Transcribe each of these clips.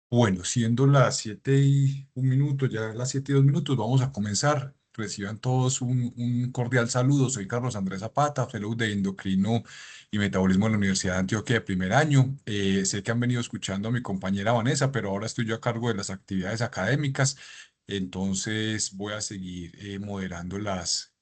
Bueno, siendo las 7:01, ya las 7:02, vamos a comenzar. Reciban todos un cordial saludo. Soy Carlos Andrés Zapata, fellow de Endocrino y Metabolismo de la Universidad de Antioquia de primer año. Sé que han venido escuchando a mi compañera Vanessa, pero ahora estoy yo a cargo de las actividades académicas. Entonces voy a seguir moderando las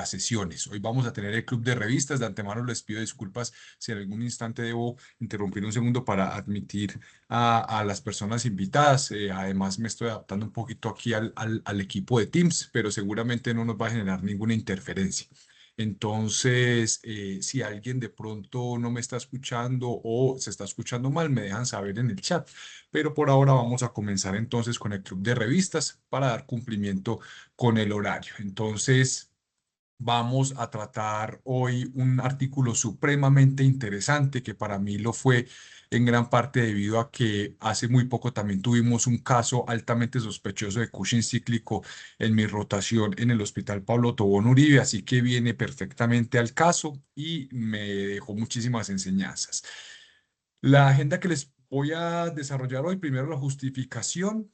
sesiones. Hoy vamos a tener el club de revistas. De antemano les pido disculpas si en algún instante debo interrumpir un segundo para admitir a las personas invitadas. Además, me estoy adaptando un poquito aquí al equipo de Teams, pero seguramente no nos va a generar ninguna interferencia. Entonces, si alguien de pronto no me está escuchando o se está escuchando mal, me dejan saber en el chat. Pero por ahora vamos a comenzar entonces con el club de revistas para dar cumplimiento con el horario. Entonces, vamos a tratar hoy un artículo supremamente interesante que para mí lo fue en gran parte debido a que hace muy poco también tuvimos un caso altamente sospechoso de Cushing cíclico en mi rotación en el Hospital Pablo Tobón Uribe, así que viene perfectamente al caso y me dejó muchísimas enseñanzas. La agenda que les voy a desarrollar hoy, primero la justificación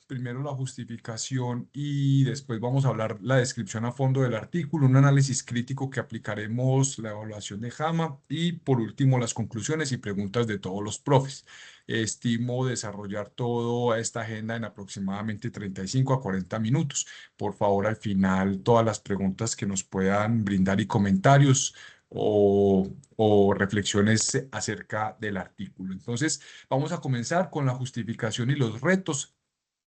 y después vamos a hablar la descripción a fondo del artículo, un análisis crítico que aplicaremos, la evaluación de JAMA y por último las conclusiones y preguntas de todos los profes. Estimo desarrollar toda esta agenda en aproximadamente 35 a 40 minutos. Por favor, al final, todas las preguntas que nos puedan brindar y comentarios o reflexiones acerca del artículo. Entonces, vamos a comenzar con la justificación y los retos.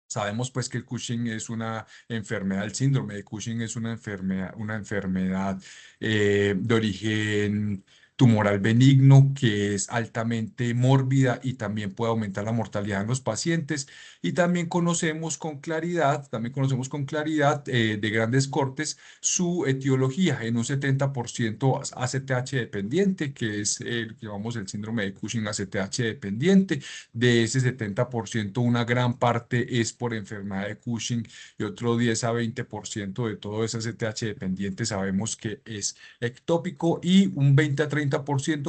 Sabemos pues que el Cushing es una enfermedad, el síndrome de Cushing es una enfermedad de origen tumoral benigno que es altamente mórbida y también puede aumentar la mortalidad en los pacientes. Y también conocemos con claridad de grandes cortes su etiología en un 70% ACTH dependiente, que es el que llamamos el síndrome de Cushing ACTH dependiente. De ese 70%, una gran parte es por enfermedad de Cushing y otro 10 a 20% de todo ese ACTH dependiente sabemos que es ectópico y un 20 a 30%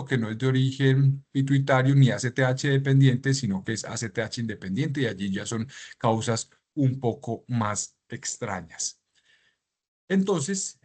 que no es de origen pituitario ni ACTH dependiente, sino que es ACTH independiente y allí ya son causas un poco más extrañas. Entonces,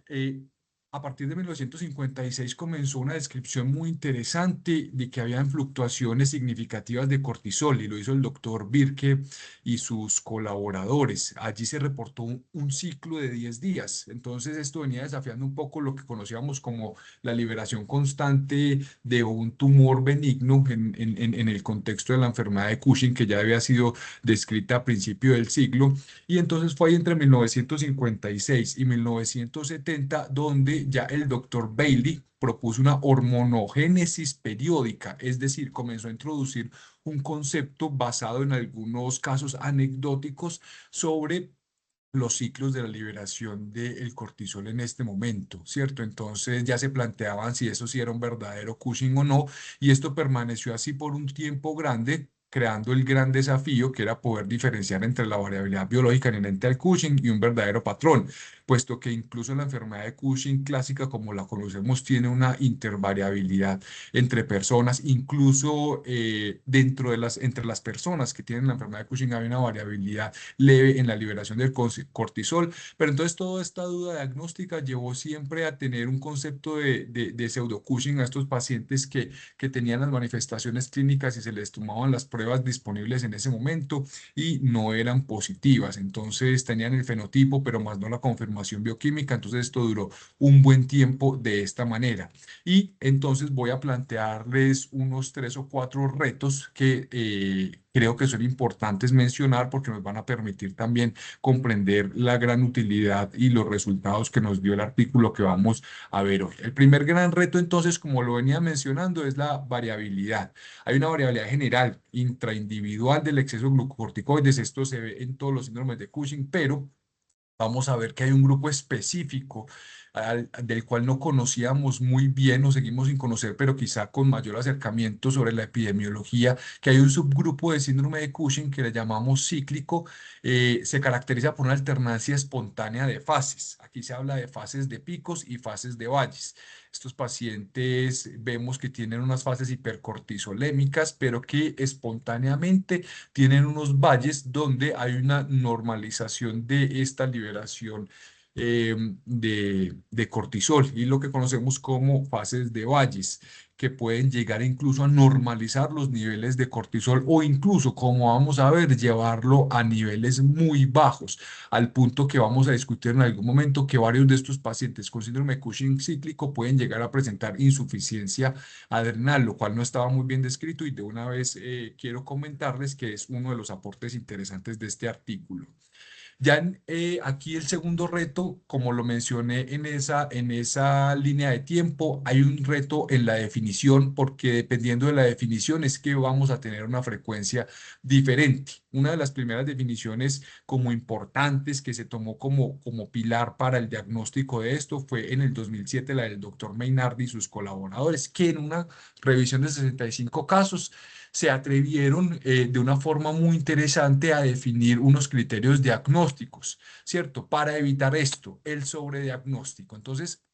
a partir de 1956 comenzó una descripción muy interesante de que habían fluctuaciones significativas de cortisol y lo hizo el doctor Birke y sus colaboradores. Allí se reportó un ciclo de 10 días. Entonces, esto venía desafiando un poco lo que conocíamos como la liberación constante de un tumor benigno en el contexto de la enfermedad de Cushing, que ya había sido descrita a principio del siglo. Y entonces fue ahí entre 1956 y 1970 donde ya el doctor Bailey propuso una hormonogénesis periódica, es decir, comenzó a introducir un concepto basado en algunos casos anecdóticos sobre los ciclos de la liberación del cortisol en este momento, ¿cierto? Entonces ya se planteaban si eso sí era un verdadero Cushing o no, y esto permaneció así por un tiempo grande, creando el gran desafío que era poder diferenciar entre la variabilidad biológica inherente al Cushing y un verdadero patrón, puesto que incluso la enfermedad de Cushing clásica, como la conocemos, tiene una intervariabilidad entre personas, incluso entre las personas que tienen la enfermedad de Cushing hay una variabilidad leve en la liberación del cortisol, pero entonces toda esta duda diagnóstica llevó siempre a tener un concepto de pseudo-Cushing a estos pacientes que tenían las manifestaciones clínicas y se les tomaban las pruebas disponibles en ese momento y no eran positivas, entonces tenían el fenotipo, pero más no la confirmación bioquímica, entonces esto duró un buen tiempo de esta manera. Y entonces voy a plantearles unos 3 o 4 retos que creo que son importantes mencionar porque nos van a permitir también comprender la gran utilidad y los resultados que nos dio el artículo que vamos a ver hoy. El primer gran reto, entonces, como lo venía mencionando, es la variabilidad. Hay una variabilidad general intraindividual del exceso de glucocorticoides. Esto se ve en todos los síndromes de Cushing, pero vamos a ver que hay un grupo específico del cual no conocíamos muy bien o seguimos sin conocer, pero quizá con mayor acercamiento sobre la epidemiología, que hay un subgrupo de síndrome de Cushing que le llamamos cíclico. Se caracteriza por una alternancia espontánea de fases. Aquí se habla de fases de picos y fases de valles. Estos pacientes vemos que tienen unas fases hipercortisolémicas, pero que espontáneamente tienen unos valles donde hay una normalización de esta liberación de cortisol y lo que conocemos como fases de valles, que pueden llegar incluso a normalizar los niveles de cortisol o incluso, como vamos a ver, llevarlo a niveles muy bajos, al punto que vamos a discutir en algún momento que varios de estos pacientes con síndrome de Cushing cíclico pueden llegar a presentar insuficiencia adrenal, lo cual no estaba muy bien descrito y de una vez quiero comentarles que es uno de los aportes interesantes de este artículo. Ya aquí el segundo reto, como lo mencioné en esa línea de tiempo, hay un reto en la definición, porque dependiendo de la definición es que vamos a tener una frecuencia diferente. Una de las primeras definiciones como importantes que se tomó como pilar para el diagnóstico de esto fue en el 2007 la del doctor Mainardi y sus colaboradores, que en una revisión de 65 casos se atrevieron de una forma muy interesante a definir unos criterios diagnósticos, ¿cierto? Para evitar esto, el sobrediagnóstico. Entonces,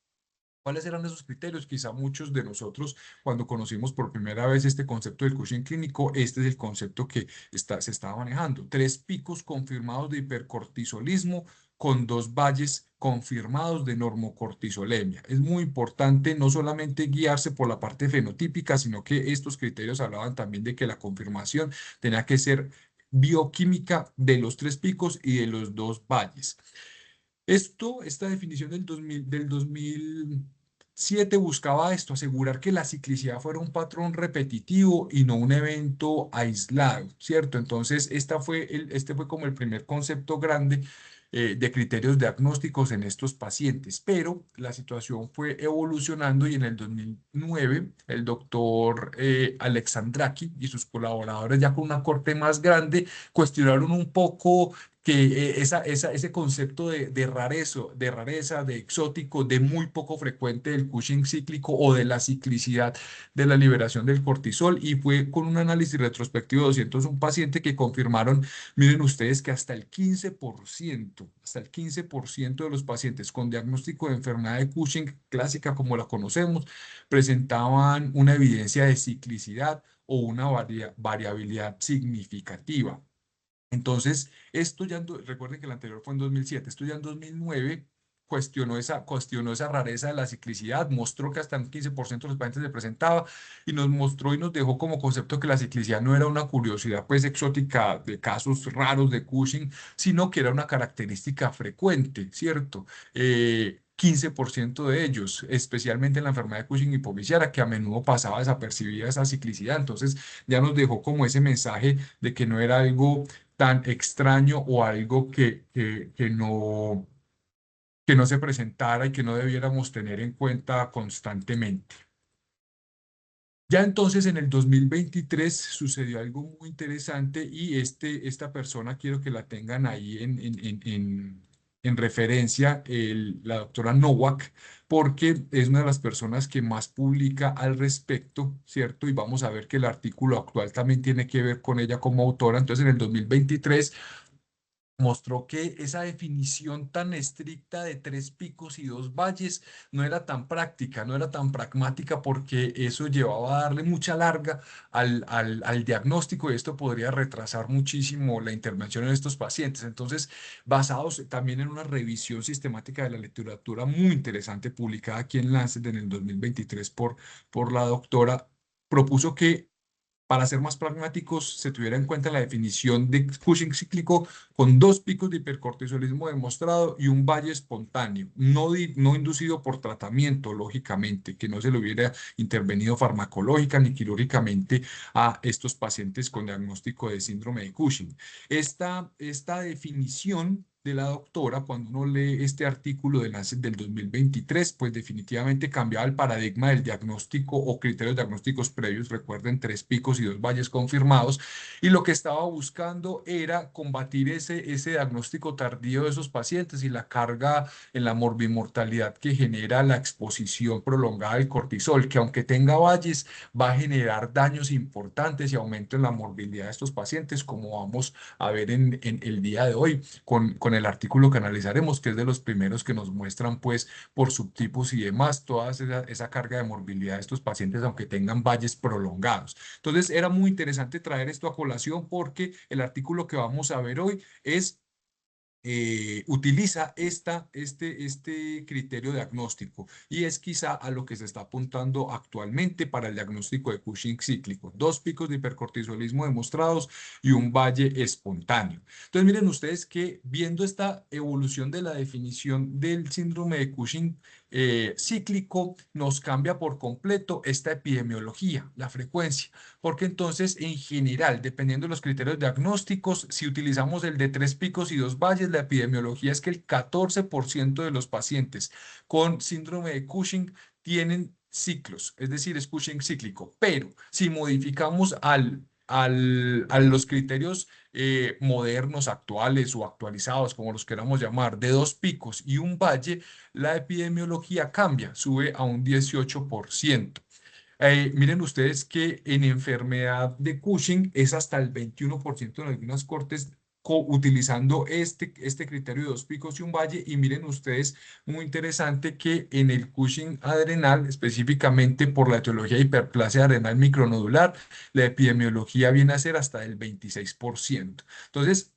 ¿cuáles eran esos criterios? Quizá muchos de nosotros, cuando conocimos por primera vez este concepto del Cushing clínico, este es el concepto que se estaba manejando. 3 picos confirmados de hipercortisolismo con 2 valles confirmados de normocortisolemia. Es muy importante no solamente guiarse por la parte fenotípica, sino que estos criterios hablaban también de que la confirmación tenía que ser bioquímica de los 3 picos y de los 2 valles. Esta definición del 2007 buscaba esto, asegurar que la ciclicidad fuera un patrón repetitivo y no un evento aislado, ¿cierto? Entonces, este fue como el primer concepto grande de criterios diagnósticos en estos pacientes, pero la situación fue evolucionando y en el 2009 el doctor Alexandraki y sus colaboradores ya con una corte más grande cuestionaron un poco que ese concepto de rareza, de exótico, de muy poco frecuente del Cushing cíclico o de la ciclicidad de la liberación del cortisol y fue con un análisis retrospectivo de 201 pacientes que confirmaron, miren ustedes, que hasta el 15% de los pacientes con diagnóstico de enfermedad de Cushing clásica como la conocemos presentaban una evidencia de ciclicidad o una variabilidad significativa. Entonces, recuerden que el anterior fue en 2007, esto ya en 2009 cuestionó esa rareza de la ciclicidad, mostró que hasta un 15% de los pacientes se presentaba y nos mostró y nos dejó como concepto que la ciclicidad no era una curiosidad pues exótica de casos raros de Cushing, sino que era una característica frecuente, ¿cierto? 15% de ellos, especialmente en la enfermedad de Cushing hipofisiara, que a menudo pasaba desapercibida esa ciclicidad. Entonces ya nos dejó como ese mensaje de que no era algo tan extraño o algo que no se presentara y que no debiéramos tener en cuenta constantemente. Ya entonces en el 2023 sucedió algo muy interesante y esta persona quiero que la tengan ahí en referencia, la doctora Nowak, porque es una de las personas que más publica al respecto, ¿cierto? Y vamos a ver que el artículo actual también tiene que ver con ella como autora. Entonces en el 2023 mostró que esa definición tan estricta de 3 picos y 2 valles no era tan práctica, no era tan pragmática porque eso llevaba a darle mucha larga al diagnóstico y esto podría retrasar muchísimo la intervención en estos pacientes. Entonces, basados también en una revisión sistemática de la literatura muy interesante publicada aquí en Lancet en el 2023 por la doctora, propuso que para ser más pragmáticos, se tuviera en cuenta la definición de Cushing cíclico con 2 picos de hipercortisolismo demostrado y un valle espontáneo, no inducido por tratamiento, lógicamente, que no se le hubiera intervenido farmacológica ni quirúrgicamente a estos pacientes con diagnóstico de síndrome de Cushing. Esta definición de la doctora, cuando uno lee este artículo de Lancet del 2023, pues definitivamente cambiaba el paradigma del diagnóstico o criterios diagnósticos previos, recuerden, 3 picos y 2 valles confirmados, y lo que estaba buscando era combatir ese diagnóstico tardío de esos pacientes y la carga en la morbimortalidad que genera la exposición prolongada del cortisol, que aunque tenga valles, va a generar daños importantes y aumento en la morbilidad de estos pacientes, como vamos a ver en el día de hoy con el artículo que analizaremos, que es de los primeros que nos muestran, pues, por subtipos y demás, toda esa carga de morbilidad de estos pacientes, aunque tengan valles prolongados. Entonces, era muy interesante traer esto a colación porque el artículo que vamos a ver hoy utiliza este criterio diagnóstico y es quizá a lo que se está apuntando actualmente para el diagnóstico de Cushing cíclico. 2 picos de hipercortisolismo demostrados y un valle espontáneo. Entonces miren ustedes que viendo esta evolución de la definición del síndrome de Cushing cíclico, nos cambia por completo esta epidemiología, la frecuencia, porque entonces en general, dependiendo de los criterios diagnósticos, si utilizamos el de 3 picos y 2 valles, la epidemiología es que el 14% de los pacientes con síndrome de Cushing tienen ciclos, es decir, es Cushing cíclico, pero si modificamos a los criterios modernos, actuales o actualizados, como los queramos llamar, de 2 picos y un valle, la epidemiología cambia, sube a un 18%. Miren ustedes que en enfermedad de Cushing es hasta el 21% en algunas cortes utilizando este criterio de 2 picos y un valle. Y miren ustedes, muy interesante que en el Cushing adrenal, específicamente por la etiología de hiperplasia adrenal micronodular, la epidemiología viene a ser hasta el 26%. Entonces,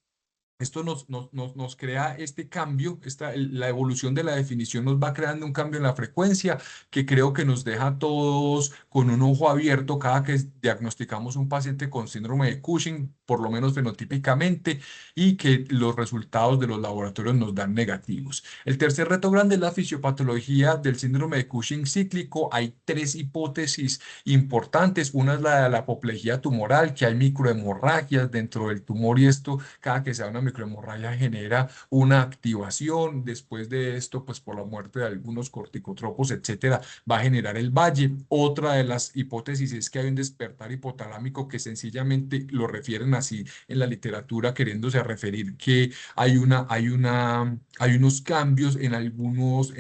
esto nos crea este cambio, la evolución de la definición nos va creando un cambio en la frecuencia que creo que nos deja a todos con un ojo abierto cada que diagnosticamos un paciente con síndrome de Cushing, por lo menos fenotípicamente, y que los resultados de los laboratorios nos dan negativos. El tercer reto grande es la fisiopatología del síndrome de Cushing cíclico. Hay 3 hipótesis importantes. Una es la de la apoplejía tumoral, que hay microhemorragias dentro del tumor y esto cada que sea una microhemorragia genera una activación. Después de esto, pues por la muerte de algunos corticotropos, etcétera, va a generar el valle. Otra de las hipótesis es que hay un despertar hipotalámico que sencillamente lo refieren así en la literatura, queriéndose a referir que hay unos cambios en algunos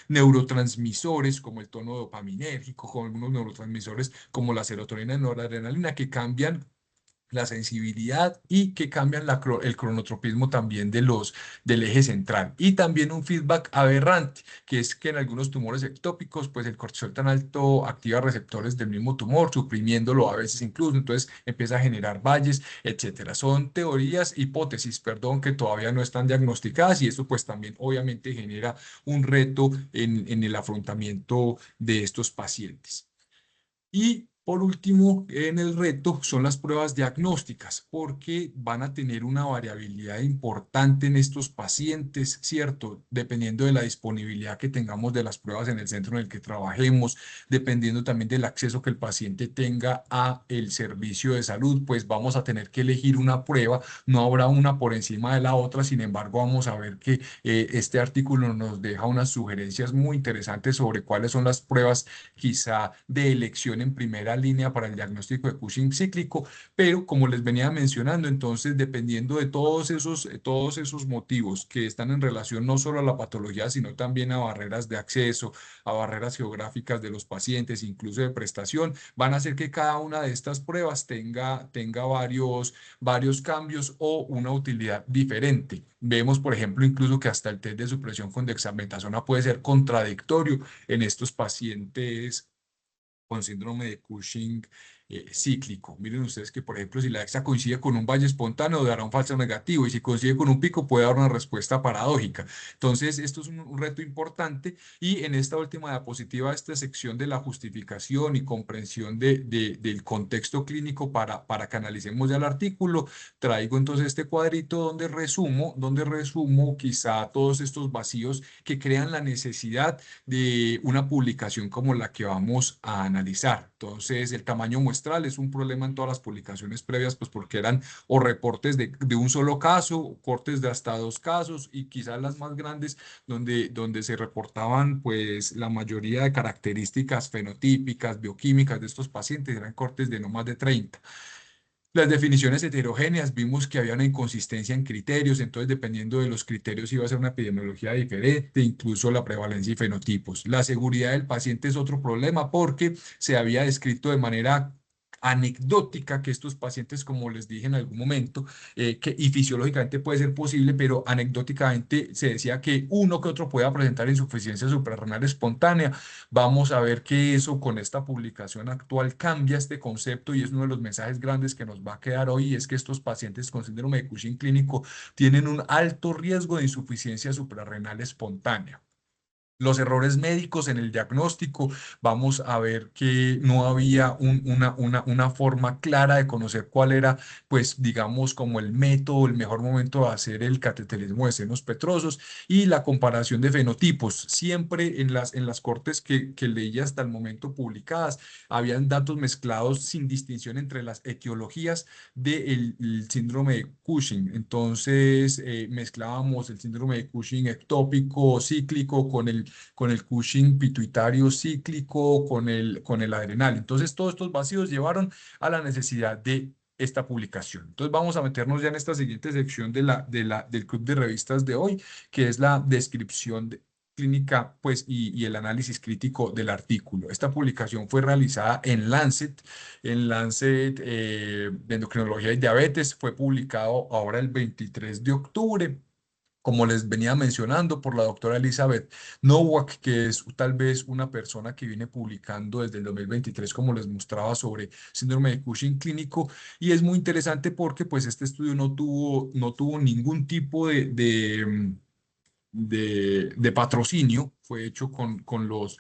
neurotransmisores, como el tono dopaminérgico, con algunos neurotransmisores como la serotonina y noradrenalina, que cambian la sensibilidad y que cambian el cronotropismo también del eje central. Y también un feedback aberrante, que es que en algunos tumores ectópicos, pues el cortisol tan alto activa receptores del mismo tumor, suprimiéndolo a veces incluso, entonces empieza a generar valles, etcétera. Son teorías, hipótesis, perdón, que todavía no están diagnosticadas y eso pues también obviamente genera un reto en el afrontamiento de estos pacientes. Y por último, en el reto son las pruebas diagnósticas, porque van a tener una variabilidad importante en estos pacientes, ¿cierto? Dependiendo de la disponibilidad que tengamos de las pruebas en el centro en el que trabajemos, dependiendo también del acceso que el paciente tenga a el servicio de salud, pues vamos a tener que elegir una prueba, no habrá una por encima de la otra. Sin embargo, vamos a ver que este artículo nos deja unas sugerencias muy interesantes sobre cuáles son las pruebas quizá de elección en primera línea para el diagnóstico de Cushing cíclico, pero como les venía mencionando, entonces dependiendo de todos esos motivos que están en relación no solo a la patología, sino también a barreras de acceso, a barreras geográficas de los pacientes, incluso de prestación, van a hacer que cada una de estas pruebas tenga varios cambios o una utilidad diferente. Vemos, por ejemplo, incluso que hasta el test de supresión con dexametasona puede ser contradictorio en estos pacientes con síndrome de Cushing cíclico. Miren ustedes que, por ejemplo, si la EXA coincide con un valle espontáneo, dará un falso negativo, y si coincide con un pico, puede dar una respuesta paradójica. Entonces, esto es un reto importante, y en esta última diapositiva, esta sección de la justificación y comprensión del contexto clínico para que analicemos ya el artículo, traigo entonces este cuadrito donde resumo quizá todos estos vacíos que crean la necesidad de una publicación como la que vamos a analizar. Entonces, el tamaño muestral, es un problema en todas las publicaciones previas, pues porque eran o reportes de un solo caso, o cortes de hasta dos casos, y quizás las más grandes donde se reportaban pues la mayoría de características fenotípicas, bioquímicas de estos pacientes eran cortes de no más de 30. Las definiciones heterogéneas, vimos que había una inconsistencia en criterios, entonces dependiendo de los criterios iba a ser una epidemiología diferente, incluso la prevalencia y fenotipos. La seguridad del paciente es otro problema porque se había descrito de manera anecdótica que estos pacientes, como les dije en algún momento, y fisiológicamente puede ser posible, pero anecdóticamente se decía que uno que otro pueda presentar insuficiencia suprarrenal espontánea. Vamos a ver que eso con esta publicación actual cambia este concepto y es uno de los mensajes grandes que nos va a quedar hoy, y es que estos pacientes con síndrome de Cushing clínico tienen un alto riesgo de insuficiencia suprarrenal espontánea. Los errores médicos en el diagnóstico, vamos a ver que no había una forma clara de conocer cuál era, pues digamos, como el método, el mejor momento de hacer el cateterismo de senos petrosos, y la comparación de fenotipos. Siempre en las cortes que leí hasta el momento publicadas, habían datos mezclados sin distinción entre las etiologías del síndrome de Cushing. Entonces, mezclábamos el síndrome de Cushing ectópico, cíclico, con el Cushing pituitario cíclico, con el adrenal. Entonces, todos estos vacíos llevaron a la necesidad de esta publicación. Entonces, vamos a meternos ya en esta siguiente sección del club de revistas de hoy, que es la descripción clínica, pues, y el análisis crítico del artículo. Esta publicación fue realizada en Lancet de Endocrinología y Diabetes. Fue publicado ahora el 23 de octubre, como les venía mencionando, por la doctora Elizabeth Nowak, que es tal vez una persona que viene publicando desde el 2023, como les mostraba, sobre síndrome de Cushing clínico. Y es muy interesante porque pues este estudio no tuvo ningún tipo de patrocinio. Fue hecho con los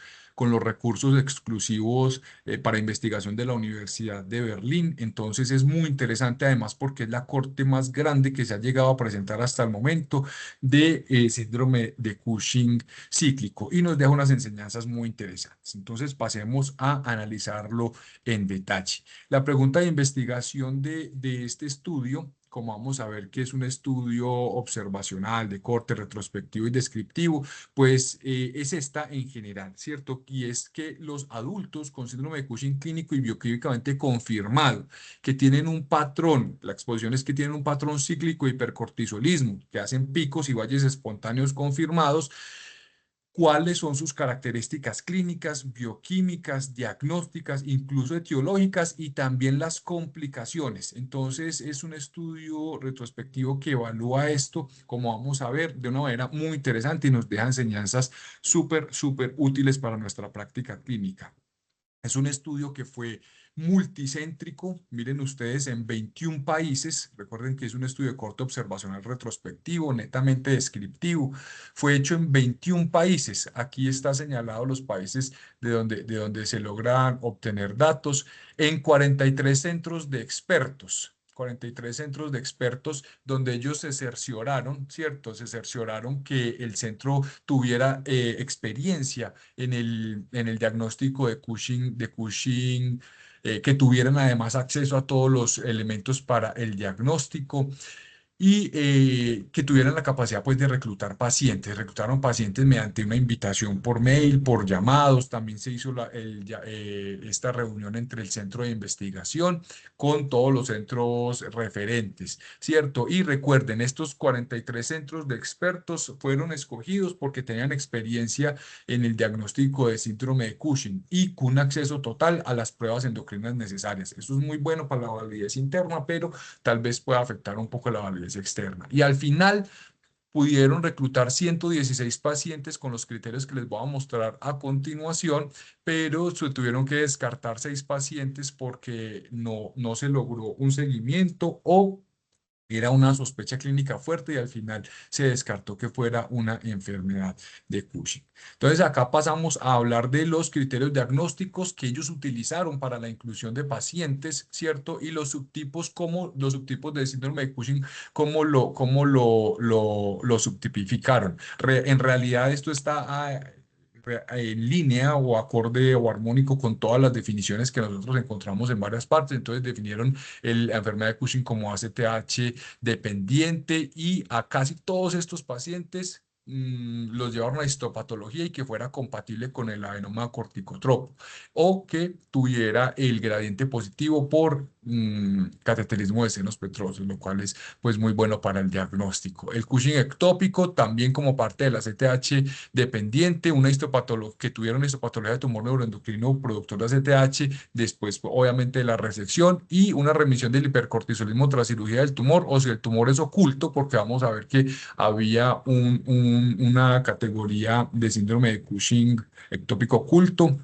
recursos exclusivos para investigación de la Universidad de Berlín. Entonces es muy interesante además porque es la corte más grande que se ha llegado a presentar hasta el momento de síndrome de Cushing cíclico, y nos deja unas enseñanzas muy interesantes. Entonces pasemos a analizarlo en detalle. La pregunta de investigación de este estudio, como vamos a ver que es un estudio observacional de corte retrospectivo y descriptivo, pues es esta en general, ¿cierto? Y es que los adultos con síndrome de Cushing clínico y bioquímicamente confirmado, que tienen un patrón, la exposición es que tienen un patrón cíclico de hipercortisolismo, que hacen picos y valles espontáneos confirmados. ¿Cuáles son sus características clínicas, bioquímicas, diagnósticas, incluso etiológicas, y también las complicaciones? Entonces, es un estudio retrospectivo que evalúa esto, como vamos a ver, de una manera muy interesante, y nos deja enseñanzas súper útiles para nuestra práctica clínica. Es un estudio que fue multicéntrico, miren ustedes, en 21 países. Recuerden que es un estudio de corte observacional retrospectivo, netamente descriptivo. Fue hecho en 21 países. Aquí está señalado los países de donde se logran obtener datos, en 43 centros de expertos. 43 centros de expertos donde ellos se cercioraron, ¿cierto? Se cercioraron que el centro tuviera experiencia en el diagnóstico de Cushing, que tuvieran además acceso a todos los elementos para el diagnóstico, y que tuvieran la capacidad pues de reclutar pacientes. Reclutaron pacientes mediante una invitación por mail, por llamados. También se hizo esta reunión entre el centro de investigación con todos los centros referentes, ¿cierto? Y recuerden, estos 43 centros de expertos fueron escogidos porque tenían experiencia en el diagnóstico de síndrome de Cushing y con acceso total a las pruebas endocrinas necesarias. Eso es muy bueno para la validez interna, pero tal vez pueda afectar un poco la validez externa. Y al final pudieron reclutar 116 pacientes con los criterios que les voy a mostrar a continuación, pero se tuvieron que descartar 6 pacientes porque no se logró un seguimiento, o era una sospecha clínica fuerte, y al final se descartó que fuera una enfermedad de Cushing. Entonces acá pasamos a hablar de los criterios diagnósticos que ellos utilizaron para la inclusión de pacientes, ¿cierto? Y los subtipos, como los subtipos del síndrome de Cushing, cómo lo subtipificaron. En realidad esto está en línea o acorde o armónico con todas las definiciones que nosotros encontramos en varias partes. Entonces definieron la enfermedad de Cushing como ACTH dependiente y a casi todos estos pacientes los llevaron a histopatología y que fuera compatible con el adenoma corticotropo o que tuviera el gradiente positivo por cateterismo de senos petrosos, lo cual es pues muy bueno para el diagnóstico. El Cushing ectópico también como parte de la CTH dependiente, una histopatología que tuvieron histopatología de tumor neuroendocrino productor de ACTH, después obviamente de la resección y una remisión del hipercortisolismo tras cirugía del tumor o si el tumor es oculto, porque vamos a ver que había una categoría de síndrome de Cushing ectópico oculto.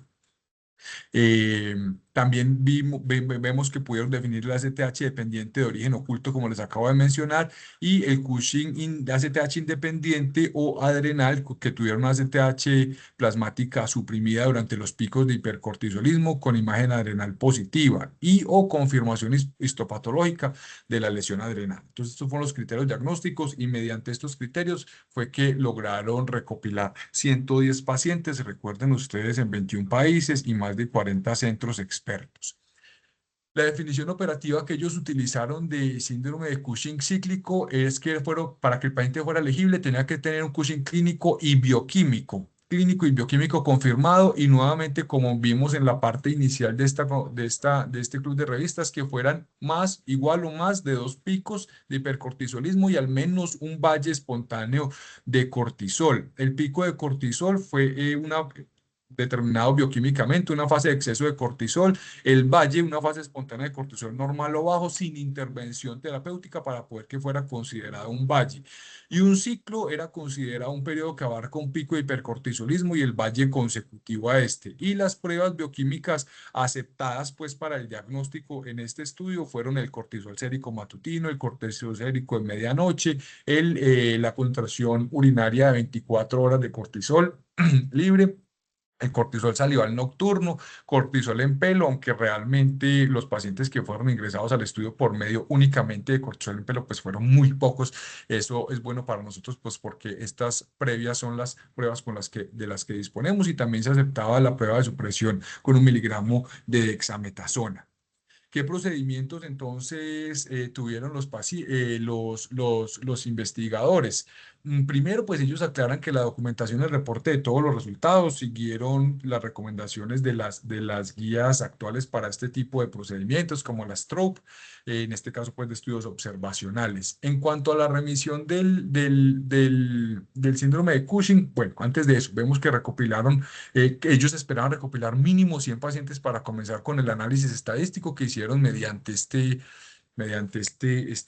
Eh, También vemos que pudieron definir la ACTH dependiente de origen oculto, como les acabo de mencionar, y el Cushing ACTH independiente o adrenal, que tuvieron una ACTH plasmática suprimida durante los picos de hipercortisolismo con imagen adrenal positiva y o confirmación histopatológica de la lesión adrenal. Entonces, estos fueron los criterios diagnósticos y mediante estos criterios fue que lograron recopilar 110 pacientes, recuerden ustedes, en 21 países y más de 40 centros expertos. La definición operativa que ellos utilizaron de síndrome de Cushing cíclico es que para que el paciente fuera elegible tenía que tener un Cushing clínico y bioquímico confirmado y nuevamente como vimos en la parte inicial de este club de revistas que fueran más, igual o más de 2 picos de hipercortisolismo y al menos un valle espontáneo de cortisol. El pico de cortisol fue determinado bioquímicamente, una fase de exceso de cortisol, el valle, una fase espontánea de cortisol normal o bajo sin intervención terapéutica para poder que fuera considerado un valle. Y un ciclo era considerado un periodo que abarca un pico de hipercortisolismo y el valle consecutivo a este. Y las pruebas bioquímicas aceptadas pues para el diagnóstico en este estudio fueron el cortisol sérico matutino, el cortisol sérico de medianoche, la contracción urinaria de 24 horas de cortisol libre, el cortisol salival nocturno, cortisol en pelo, aunque realmente los pacientes que fueron ingresados al estudio por medio únicamente de cortisol en pelo, pues fueron muy pocos. Eso es bueno para nosotros, pues porque estas previas son las pruebas de las que disponemos y también se aceptaba la prueba de supresión con 1 miligramo de dexametasona. ¿Qué procedimientos entonces tuvieron los investigadores? Primero, pues ellos aclaran que la documentación y el reporte de todos los resultados siguieron las recomendaciones de las guías actuales para este tipo de procedimientos, como la STROPE, en este caso, pues de estudios observacionales. En cuanto a la remisión del síndrome de Cushing, bueno, antes de eso, vemos que que ellos esperaban recopilar mínimo 100 pacientes para comenzar con el análisis estadístico que hicieron mediante este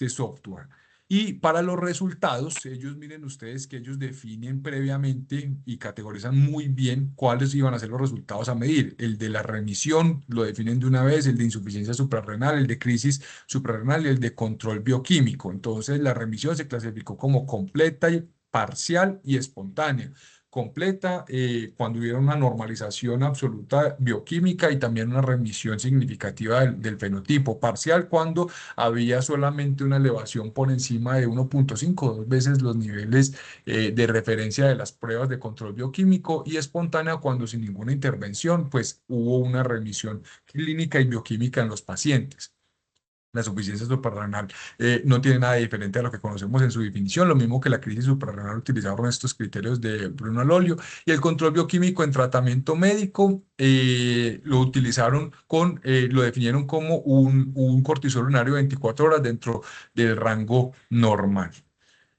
software. Y para los resultados, ellos miren ustedes que ellos definen previamente y categorizan muy bien cuáles iban a ser los resultados a medir. El de la remisión lo definen de una vez, el de insuficiencia suprarrenal, el de crisis suprarrenal y el de control bioquímico. Entonces, la remisión se clasificó como completa, parcial y espontánea. Completa cuando hubiera una normalización absoluta bioquímica y también una remisión significativa del fenotipo. Parcial cuando había solamente una elevación por encima de 1,5, 2 veces los niveles de referencia de las pruebas de control bioquímico, y espontánea cuando sin ninguna intervención pues hubo una remisión clínica y bioquímica en los pacientes. La suficiencia suprarrenal no tiene nada de diferente a lo que conocemos en su definición, lo mismo que la crisis suprarrenal utilizaron estos criterios de Bruno Alolio, y el control bioquímico en tratamiento médico lo definieron como un cortisol urinario de 24 horas dentro del rango normal.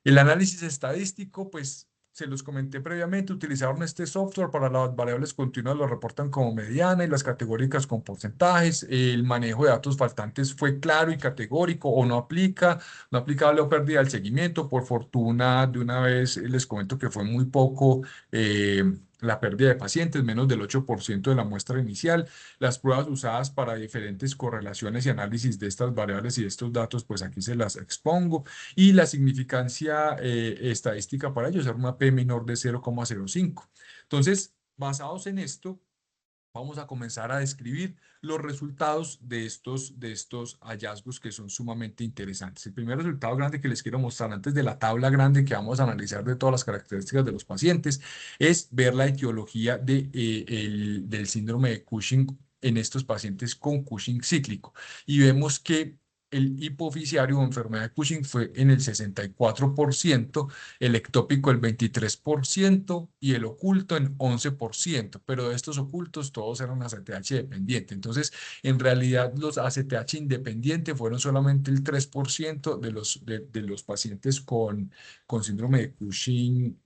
El análisis estadístico, pues se los comenté previamente, utilizaron este software para las variables continuas, lo reportan como mediana y las categóricas con porcentajes. El manejo de datos faltantes fue claro y categórico o no aplicable o pérdida del seguimiento. Por fortuna, de una vez les comento que fue muy poco la pérdida de pacientes, menos del 8% de la muestra inicial. Las pruebas usadas para diferentes correlaciones y análisis de estas variables y de estos datos, pues aquí se las expongo y la significancia estadística para ellos era una P menor de 0,05. Entonces, basados en esto, vamos a comenzar a describir los resultados de estos hallazgos que son sumamente interesantes. El primer resultado grande que les quiero mostrar antes de la tabla grande que vamos a analizar de todas las características de los pacientes es ver la etiología del síndrome de Cushing en estos pacientes con Cushing cíclico. Y vemos que el hipofisiario o enfermedad de Cushing fue en el 64%, el ectópico el 23% y el oculto en 11%, pero de estos ocultos todos eran ACTH dependiente. Entonces, en realidad los ACTH independientes fueron solamente el 3% de los pacientes con síndrome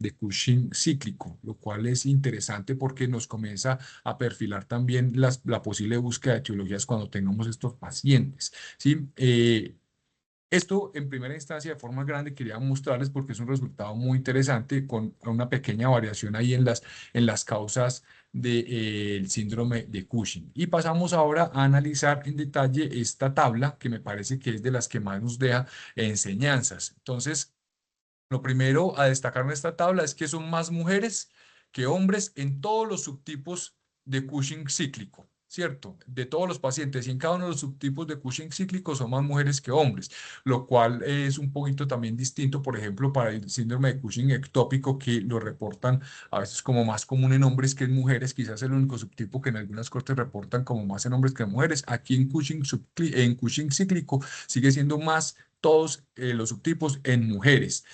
de Cushing cíclico, lo cual es interesante porque nos comienza a perfilar también la posible búsqueda de etiologías cuando tengamos estos pacientes, ¿sí? Esto en primera instancia de forma grande quería mostrarles porque es un resultado muy interesante con una pequeña variación ahí en las causas del síndrome de Cushing. Y pasamos ahora a analizar en detalle esta tabla que me parece que es de las que más nos deja enseñanzas. Entonces, lo primero a destacar en esta tabla es que son más mujeres que hombres en todos los subtipos de Cushing cíclico, ¿cierto? De todos los pacientes y en cada uno de los subtipos de Cushing cíclico son más mujeres que hombres, lo cual es un poquito también distinto, por ejemplo, para el síndrome de Cushing ectópico que lo reportan a veces como más común en hombres que en mujeres, quizás el único subtipo que en algunas cortes reportan como más en hombres que en mujeres. Aquí en Cushing cíclico sigue siendo más todos los subtipos en mujeres.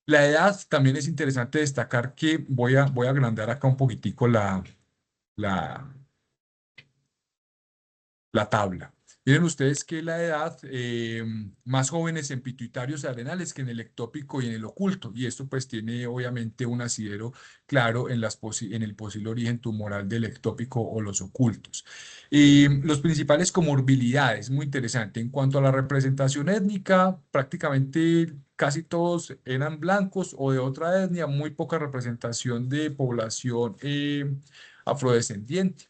La edad también es interesante destacar que voy a agrandar acá un poquitico la, la tabla. Miren ustedes que la edad más jóvenes en pituitarios y adrenales que en el ectópico y en el oculto, y esto pues tiene obviamente un asidero claro en el posible origen tumoral del ectópico o los ocultos. Y los principales comorbilidades, muy interesante, en cuanto a la representación étnica, prácticamente casi todos eran blancos o de otra etnia, muy poca representación de población afrodescendiente.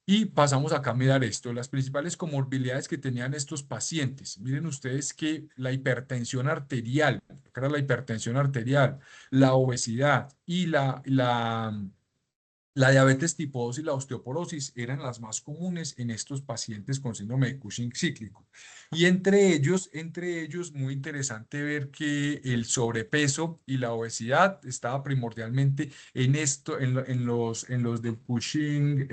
Y pasamos acá a mirar esto, las principales comorbilidades que tenían estos pacientes. Miren ustedes que la hipertensión arterial, acá era la hipertensión arterial, la obesidad y la diabetes tipo 2 y la osteoporosis eran las más comunes en estos pacientes con síndrome de Cushing cíclico. Y entre ellos, muy interesante ver que el sobrepeso y la obesidad estaba primordialmente en esto, en los del Cushing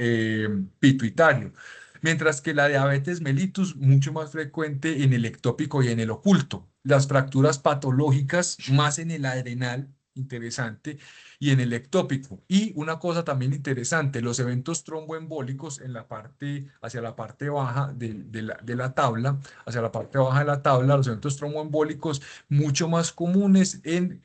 pituitario. Mientras que la diabetes mellitus, mucho más frecuente en el ectópico y en el oculto. Las fracturas patológicas, más en el adrenal, interesante, y en el ectópico. Y una cosa también interesante, los eventos tromboembólicos hacia la parte baja de la tabla, hacia la parte baja de la tabla, los eventos tromboembólicos mucho más comunes en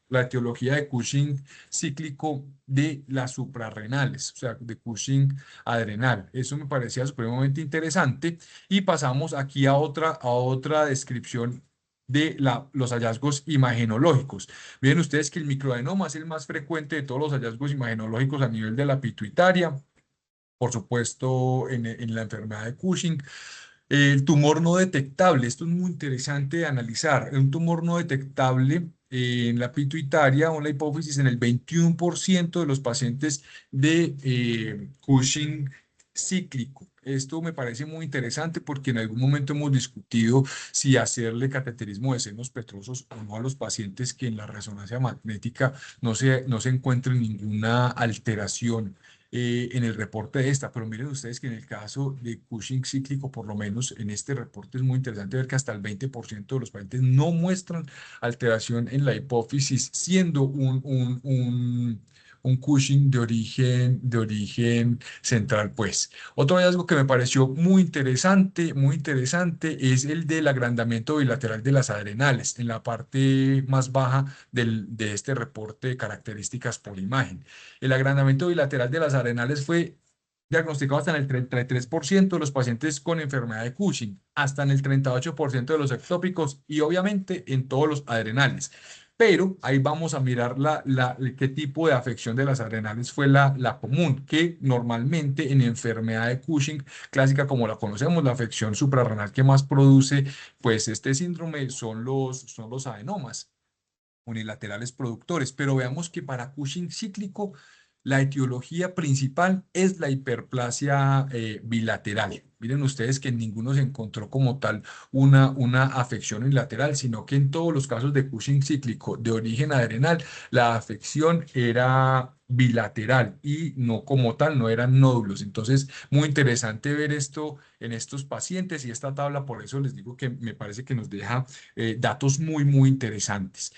la etiología de Cushing cíclico de las suprarrenales, o sea, de Cushing adrenal. Eso me parecía supremamente interesante. Y pasamos aquí a otra descripción de los hallazgos imagenológicos. Miren ustedes que el microadenoma es el más frecuente de todos los hallazgos imagenológicos a nivel de la pituitaria, por supuesto en la enfermedad de Cushing. El tumor no detectable, esto es muy interesante de analizar. Un tumor no detectable en la pituitaria o en la hipófisis en el 21% de los pacientes de Cushing cíclico. Esto me parece muy interesante porque en algún momento hemos discutido si hacerle cateterismo de senos petrosos o no a los pacientes que en la resonancia magnética no se encuentre ninguna alteración en el reporte de esta, pero miren ustedes que en el caso de Cushing cíclico, por lo menos en este reporte es muy interesante ver que hasta el 20% de los pacientes no muestran alteración en la hipófisis, siendo un Cushing de origen central, pues. Otro hallazgo que me pareció muy interesante, es el del agrandamiento bilateral de las adrenales en la parte más baja de este reporte de características por imagen. El agrandamiento bilateral de las adrenales fue diagnosticado hasta en el 33% de los pacientes con enfermedad de Cushing, hasta en el 38% de los ectópicos y obviamente en todos los adrenales. Pero ahí vamos a mirar qué tipo de afección de las adrenales fue la común, que normalmente en enfermedad de Cushing clásica como la conocemos, la afección suprarrenal que más produce pues este síndrome son los adenomas unilaterales productores, pero veamos que para Cushing cíclico La etiología principal es la hiperplasia bilateral. Miren ustedes que en ninguno se encontró como tal una afección unilateral, sino que en todos los casos de Cushing cíclico de origen adrenal, la afección era bilateral y no como tal, no eran nódulos. Entonces, muy interesante ver esto en estos pacientes y esta tabla, por eso les digo que me parece que nos deja datos muy interesantes.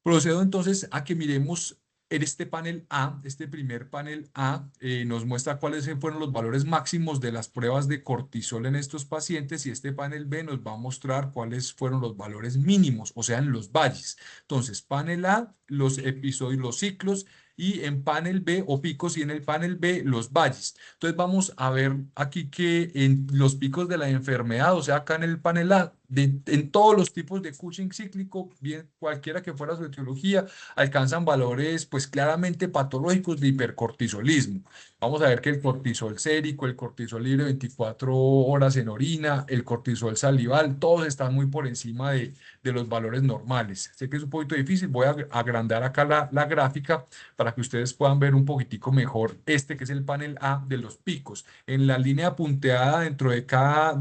Procedo entonces a que miremos en este panel A, este primer panel A, nos muestra cuáles fueron los valores máximos de las pruebas de cortisol en estos pacientes y este panel B nos va a mostrar cuáles fueron los valores mínimos, o sea, en los valles. Entonces, panel A, los episodios, los ciclos y en panel B o picos y en el panel B los valles. Entonces, vamos a ver aquí que en los picos de la enfermedad, o sea, acá en el panel A, en todos los tipos de Cushing cíclico, bien cualquiera que fuera su etiología, alcanzan valores pues claramente patológicos de hipercortisolismo. Vamos a ver que el cortisol sérico, el cortisol libre 24 horas en orina, el cortisol salival, todos están muy por encima de los valores normales. Sé que es un poquito difícil, voy a agrandar acá la gráfica para que ustedes puedan ver un poquitico mejor este que es el panel A de los picos. En la línea punteada dentro de cada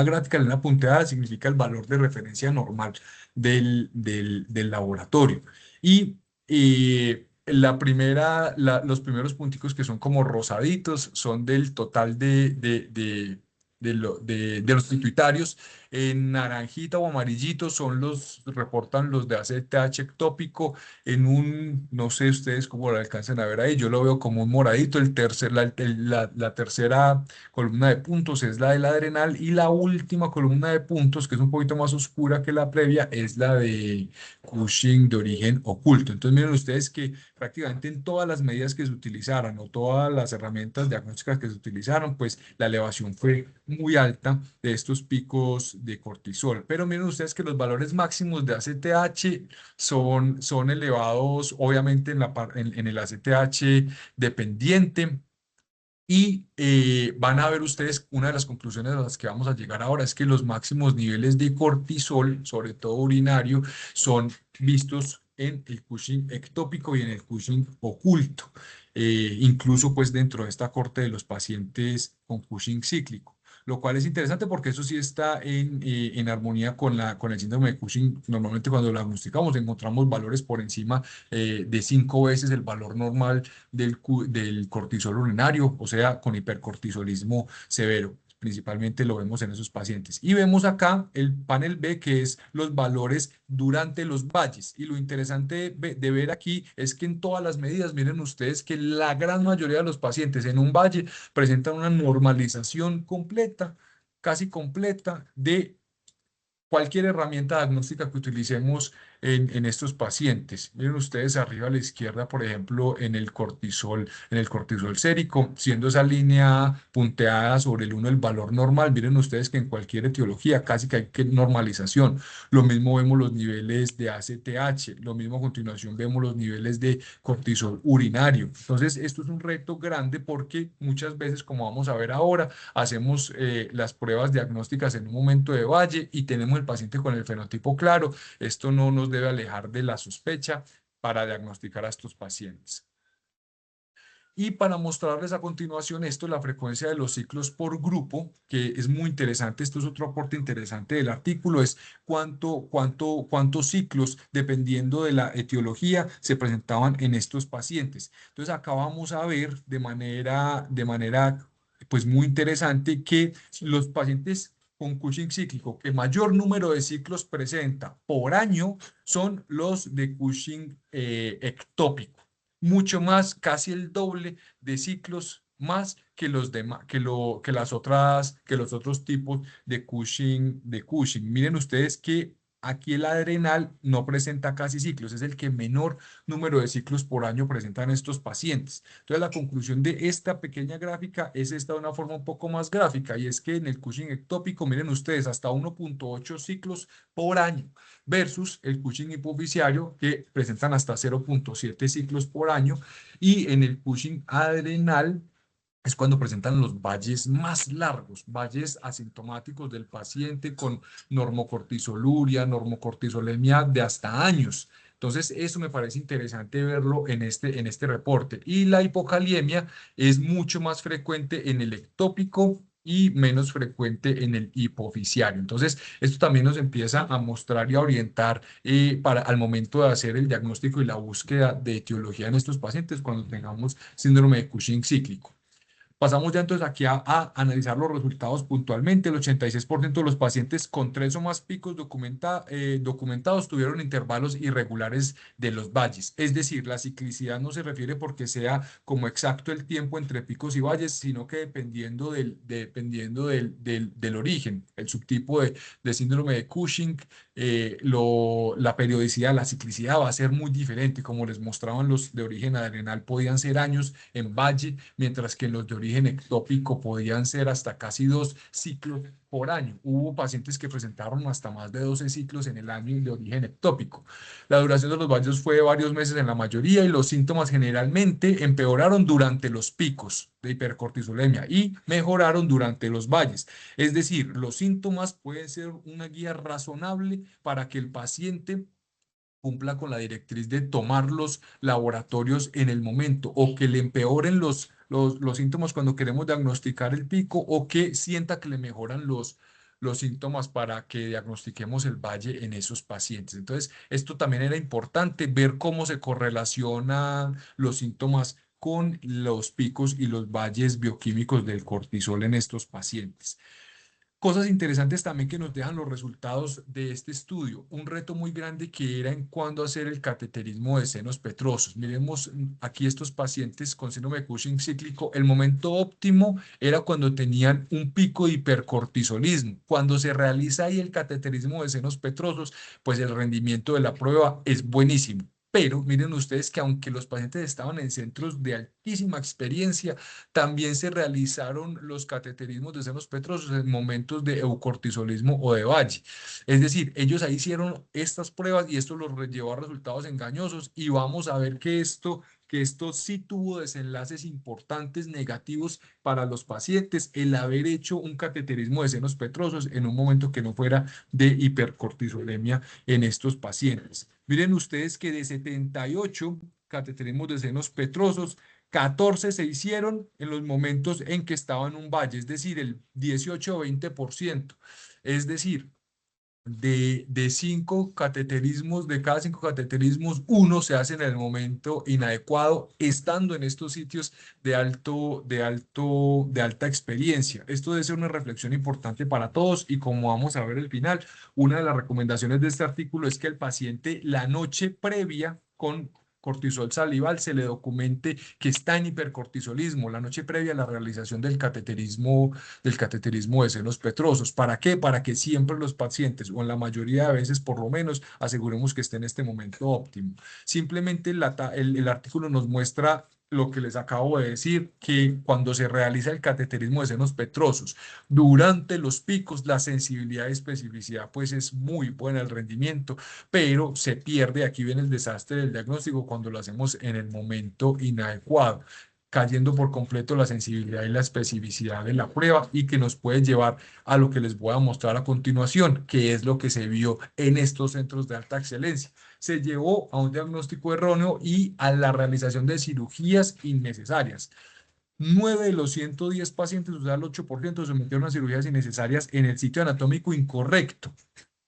gráfica, la línea punteada significa el valor de referencia normal del laboratorio. Y los primeros punticos que son como rosaditos son del total de los pituitarios. En naranjita o amarillito reportan los de ACTH ectópico. No sé ustedes cómo lo alcanzan a ver ahí, yo lo veo como un moradito. La tercera columna de puntos es la del adrenal y la última columna de puntos, que es un poquito más oscura que la previa, es la de Cushing de origen oculto. Entonces miren ustedes que prácticamente en todas las medidas que se utilizaran o todas las herramientas diagnósticas que se utilizaron, pues la elevación fue muy alta de estos picos de cortisol. Pero miren ustedes que los valores máximos de ACTH son elevados, obviamente en el ACTH dependiente. Y van a ver ustedes, una de las conclusiones a las que vamos a llegar ahora es que los máximos niveles de cortisol, sobre todo urinario, son vistos en el Cushing ectópico y en el Cushing oculto, incluso pues dentro de esta corte de los pacientes con Cushing cíclico. Lo cual es interesante porque eso sí está en armonía con el síndrome de Cushing. Normalmente cuando lo diagnosticamos encontramos valores por encima de 5 veces el valor normal del cortisol urinario, o sea, con hipercortisolismo severo. Principalmente lo vemos en esos pacientes. Y vemos acá el panel B, que es los valores durante los valles. Y lo interesante de ver aquí es que en todas las medidas, miren ustedes que la gran mayoría de los pacientes en un valle presentan una normalización completa, casi completa, de cualquier herramienta diagnóstica que utilicemos en estos pacientes. Miren ustedes arriba a la izquierda, por ejemplo, en el cortisol sérico, siendo esa línea punteada sobre el 1 el valor normal. Miren ustedes que en cualquier etiología casi que hay que normalización. Lo mismo vemos los niveles de ACTH, lo mismo a continuación vemos los niveles de cortisol urinario. Entonces, esto es un reto grande porque muchas veces, como vamos a ver ahora, hacemos las pruebas diagnósticas en un momento de valle y tenemos el paciente con el fenotipo claro. Esto no nos debe alejar de la sospecha para diagnosticar a estos pacientes. Y para mostrarles a continuación esto, la frecuencia de los ciclos por grupo, que es muy interesante, esto es otro aporte interesante del artículo, es cuántos ciclos, dependiendo de la etiología, se presentaban en estos pacientes. Entonces acá vamos a ver de manera pues muy interesante que los pacientes con Cushing cíclico que mayor número de ciclos presenta por año son los de Cushing ectópico, mucho más, casi el doble de ciclos más que los demás, que los otros tipos de Cushing. Miren ustedes que aquí el adrenal no presenta casi ciclos, es el que menor número de ciclos por año presentan estos pacientes. Entonces, la conclusión de esta pequeña gráfica es esta de una forma un poco más gráfica, y es que en el Cushing ectópico, miren ustedes, hasta 1.8 ciclos por año versus el Cushing hipoficiario que presentan hasta 0.7 ciclos por año, y en el Cushing adrenal es cuando presentan los valles más largos, valles asintomáticos del paciente con normocortisoluria, normocortisolemia de hasta años. Entonces, eso me parece interesante verlo en este reporte. Y la hipokaliemia es mucho más frecuente en el ectópico y menos frecuente en el hipofisiario. Entonces, esto también nos empieza a mostrar y a orientar al momento de hacer el diagnóstico y la búsqueda de etiología en estos pacientes cuando tengamos síndrome de Cushing cíclico. Pasamos ya entonces aquí a analizar los resultados puntualmente. El 86% de los pacientes con tres o más picos documentados tuvieron intervalos irregulares de los valles. Es decir, la ciclicidad no se refiere porque sea como exacto el tiempo entre picos y valles, sino que dependiendo del origen, el subtipo de síndrome de Cushing, la periodicidad, la ciclicidad va a ser muy diferente. Como les mostraban, los de origen adrenal podían ser años en valle, mientras que los de origen ectópico podían ser hasta casi 2 ciclos por año. Hubo pacientes que presentaron hasta más de 12 ciclos en el año de origen ectópico. La duración de los valles fue de varios meses en la mayoría y los síntomas generalmente empeoraron durante los picos de hipercortisolemia y mejoraron durante los valles. Es decir, los síntomas pueden ser una guía razonable para que el paciente cumpla con la directriz de tomar los laboratorios en el momento o que le empeoren los síntomas cuando queremos diagnosticar el pico o que sienta que le mejoran los síntomas para que diagnostiquemos el valle en esos pacientes. Entonces, esto también era importante ver cómo se correlacionan los síntomas con los picos y los valles bioquímicos del cortisol en estos pacientes. Cosas interesantes también que nos dejan los resultados de este estudio. Un reto muy grande que era en cuándo hacer el cateterismo de senos petrosos. Miremos aquí estos pacientes con síndrome de Cushing cíclico. El momento óptimo era cuando tenían un pico de hipercortisolismo. Cuando se realiza ahí el cateterismo de senos petrosos, pues el rendimiento de la prueba es buenísimo. Pero miren ustedes que aunque los pacientes estaban en centros de altísima experiencia, también se realizaron los cateterismos de senos petrosos en momentos de eucortisolismo o de valle. Es decir, ellos ahí hicieron estas pruebas y esto los llevó a resultados engañosos y vamos a ver que esto sí tuvo desenlaces importantes negativos para los pacientes, el haber hecho un cateterismo de senos petrosos en un momento que no fuera de hipercortisolemia en estos pacientes. Miren ustedes que de 78 cateterismos de senos petrosos, 14 se hicieron en los momentos en que estaba en un valle, es decir, el 18 o 20%. Es decir, de cada 5 cateterismos, uno se hace en el momento inadecuado, estando en estos sitios de alta experiencia. Esto debe ser una reflexión importante para todos y como vamos a ver al final, una de las recomendaciones de este artículo es que el paciente la noche previa con cortisol salival se le documente que está en hipercortisolismo la noche previa a la realización del cateterismo de senos petrosos. ¿Para qué? Para que siempre los pacientes, o en la mayoría de veces por lo menos, aseguremos que esté en este momento óptimo. Simplemente el artículo nos muestra lo que les acabo de decir, que cuando se realiza el cateterismo de senos petrosos, durante los picos, la sensibilidad y especificidad pues es muy buena, el rendimiento, pero se pierde, aquí viene el desastre del diagnóstico cuando lo hacemos en el momento inadecuado, cayendo por completo la sensibilidad y la especificidad de la prueba y que nos puede llevar a lo que les voy a mostrar a continuación, que es lo que se vio en estos centros de alta excelencia. Se llevó a un diagnóstico erróneo y a la realización de cirugías innecesarias. 9 de los 110 pacientes, o sea, el 8%, se sometieron a cirugías innecesarias en el sitio anatómico incorrecto.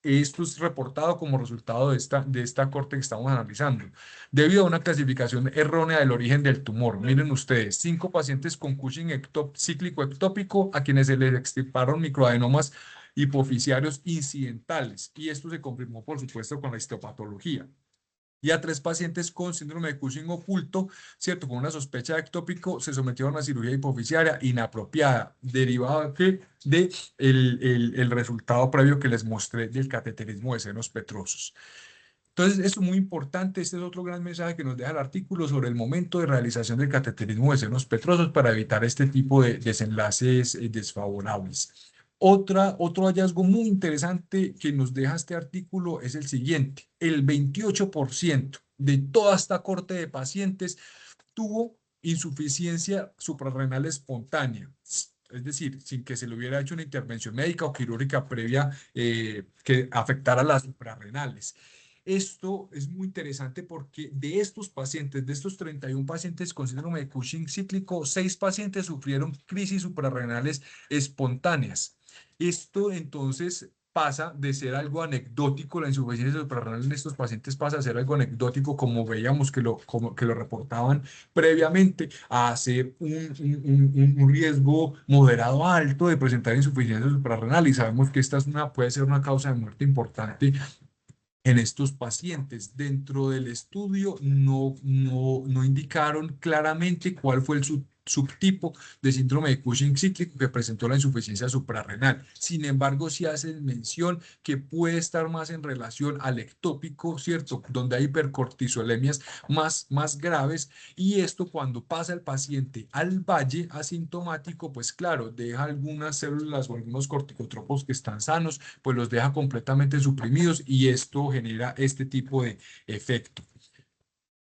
Esto es reportado como resultado de esta corte que estamos analizando, debido a una clasificación errónea del origen del tumor. Miren ustedes, 5 pacientes con Cushing cíclico ectópico a quienes se les extirparon microadenomas hipofisiarios incidentales, y esto se confirmó, por supuesto, con la histopatología. Y a 3 pacientes con síndrome de Cushing oculto, ¿cierto? Con una sospecha de ectópico, se sometieron a una cirugía hipofisiaria inapropiada, derivada de el resultado previo que les mostré del cateterismo de senos petrosos. Entonces, esto es muy importante. Este es otro gran mensaje que nos deja el artículo sobre el momento de realización del cateterismo de senos petrosos para evitar este tipo de desenlaces desfavorables. Otro hallazgo muy interesante que nos deja este artículo es el siguiente. El 28% de toda esta corte de pacientes tuvo insuficiencia suprarrenal espontánea. Es decir, sin que se le hubiera hecho una intervención médica o quirúrgica previa que afectara las suprarrenales. Esto es muy interesante porque de estos pacientes, de estos 31 pacientes con síndrome de Cushing cíclico, 6 pacientes sufrieron crisis suprarrenales espontáneas. Esto entonces pasa de ser algo anecdótico, la insuficiencia suprarrenal en estos pacientes pasa a ser algo anecdótico, como veíamos que lo reportaban previamente, a ser un riesgo moderado a alto de presentar insuficiencia suprarrenal, y sabemos que esta es puede ser una causa de muerte importante en estos pacientes. Dentro del estudio no indicaron claramente cuál fue el subtipo de síndrome de Cushing cíclico que presentó la insuficiencia suprarrenal. Sin embargo, sí hacen mención que puede estar más en relación al ectópico, ¿cierto? Donde hay hipercortisolemias más graves, y esto cuando pasa el paciente al valle asintomático, pues claro, deja algunas células o algunos corticotropos que están sanos, pues los deja completamente suprimidos, y esto genera este tipo de efecto.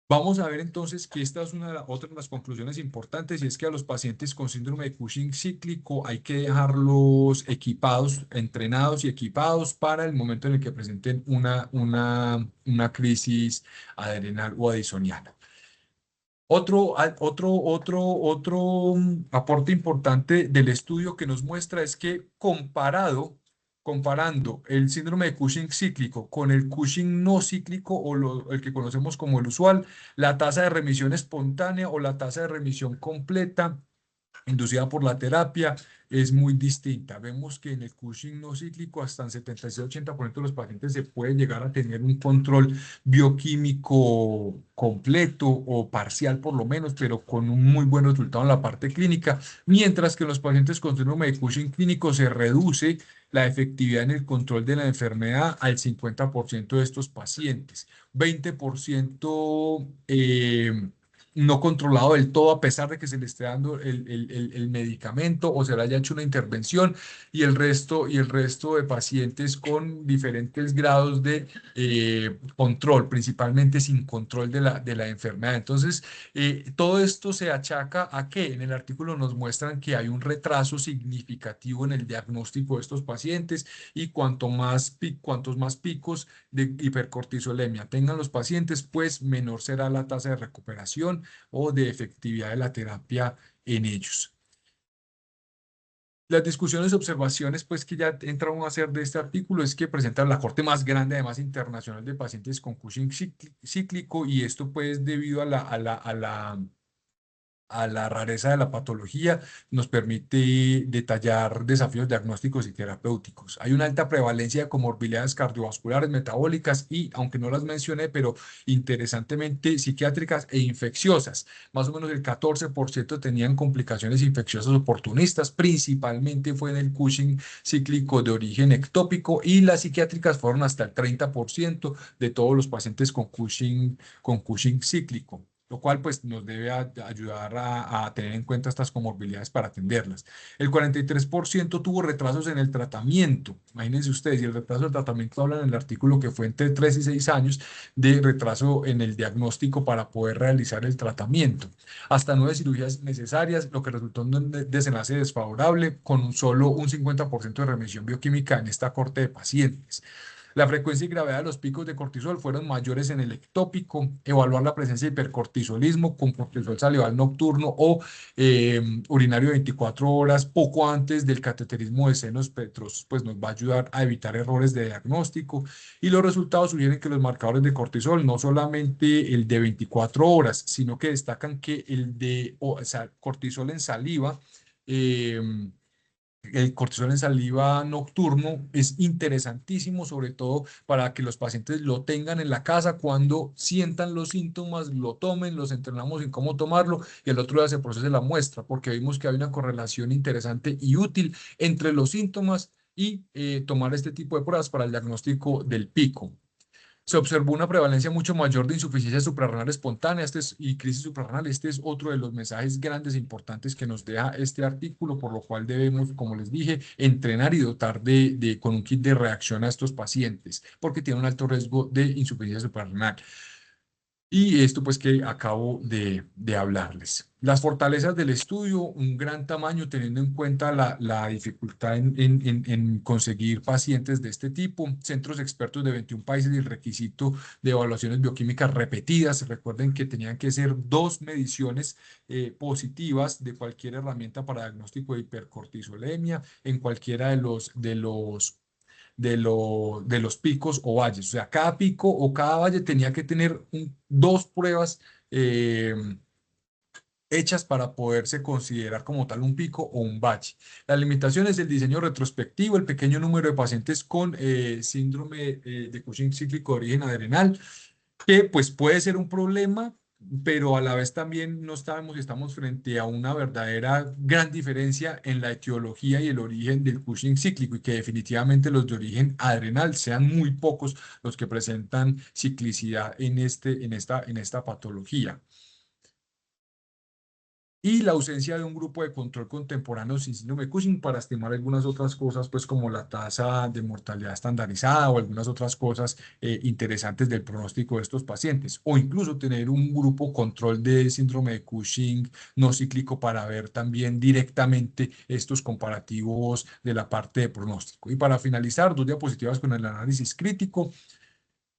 Vamos a ver entonces que esta es otra de las conclusiones importantes, y es que a los pacientes con síndrome de Cushing cíclico hay que dejarlos equipados, entrenados y equipados para el momento en el que presenten una crisis adrenal o addisoniana. Otro aporte importante del estudio que nos muestra es que comparando el síndrome de Cushing cíclico con el Cushing no cíclico, o el que conocemos como el usual, la tasa de remisión espontánea o la tasa de remisión completa inducida por la terapia es muy distinta. Vemos que en el Cushing no cíclico hasta en 76-80% de los pacientes se puede llegar a tener un control bioquímico completo o parcial por lo menos, pero con un muy buen resultado en la parte clínica, mientras que en los pacientes con síndrome de Cushing clínico se reduce la efectividad en el control de la enfermedad al 50% de estos pacientes, 20% no controlado del todo, a pesar de que se le esté dando el medicamento o se le haya hecho una intervención, y el resto de pacientes con diferentes grados de control, principalmente sin control de la enfermedad. Entonces, todo esto se achaca a que en el artículo nos muestran que hay un retraso significativo en el diagnóstico de estos pacientes, y cuantos más picos de hipercortisolemia tengan los pacientes, pues menor será la tasa de recuperación o de efectividad de la terapia en ellos. Las discusiones y observaciones, pues, que ya entramos a hacer de este artículo, es que presentan la corte más grande, además internacional, de pacientes con Cushing cíclico, y esto pues debido a la rareza de la patología, nos permite detallar desafíos diagnósticos y terapéuticos. Hay una alta prevalencia de comorbilidades cardiovasculares, metabólicas y, aunque no las mencioné, pero interesantemente, psiquiátricas e infecciosas. Más o menos el 14% tenían complicaciones infecciosas oportunistas, principalmente fue en el Cushing cíclico de origen ectópico, y las psiquiátricas fueron hasta el 30% de todos los pacientes con Cushing cíclico, lo cual pues nos debe ayudar a tener en cuenta estas comorbilidades para atenderlas. El 43% tuvo retrasos en el tratamiento. Imagínense ustedes, y el retraso del tratamiento habla en el artículo que fue entre 3 y 6 años de retraso en el diagnóstico para poder realizar el tratamiento. Hasta 9 cirugías necesarias, lo que resultó en un desenlace desfavorable, con solo un 50% de remisión bioquímica en esta corte de pacientes. La frecuencia y gravedad de los picos de cortisol fueron mayores en el ectópico. Evaluar la presencia de hipercortisolismo con cortisol salival nocturno o urinario de 24 horas poco antes del cateterismo de senos petrosos, pues nos va a ayudar a evitar errores de diagnóstico. Y los resultados sugieren que los marcadores de cortisol, no solamente el de 24 horas, sino que destacan que o sea, cortisol en saliva, eh, el cortisol en saliva nocturno es interesantísimo, sobre todo para que los pacientes lo tengan en la casa cuando sientan los síntomas, lo tomen, los entrenamos en cómo tomarlo, y el otro día se procese la muestra, porque vimos que hay una correlación interesante y útil entre los síntomas y tomar este tipo de pruebas para el diagnóstico del pico. Se observó una prevalencia mucho mayor de insuficiencia suprarrenal espontánea y crisis suprarrenal. Este es otro de los mensajes grandes e importantes que nos deja este artículo, por lo cual debemos, como les dije, entrenar y dotar con un kit de reacción a estos pacientes, porque tienen un alto riesgo de insuficiencia suprarrenal. Y esto pues que acabo de hablarles. Las fortalezas del estudio, un gran tamaño teniendo en cuenta la dificultad en conseguir pacientes de este tipo, centros expertos de 21 países y el requisito de evaluaciones bioquímicas repetidas. Recuerden que tenían que ser 2 mediciones positivas de cualquier herramienta para diagnóstico de hipercortisolemia en cualquiera de los picos o valles. O sea, cada pico o cada valle tenía que tener dos pruebas eh, hechas para poderse considerar como tal un pico o un valle. La limitación es el diseño retrospectivo, el pequeño número de pacientes con síndrome de Cushing cíclico de origen adrenal, que pues puede ser un problema, pero a la vez también no sabemos si estamos frente a una verdadera gran diferencia en la etiología y el origen del Cushing cíclico y que definitivamente los de origen adrenal sean muy pocos los que presentan ciclicidad en esta patología y la ausencia de un grupo de control contemporáneo sin síndrome de Cushing para estimar algunas otras cosas, pues como la tasa de mortalidad estandarizada o algunas otras cosas interesantes del pronóstico de estos pacientes, o incluso tener un grupo control de síndrome de Cushing no cíclico para ver también directamente estos comparativos de la parte de pronóstico. Y para finalizar, 2 diapositivas con el análisis crítico.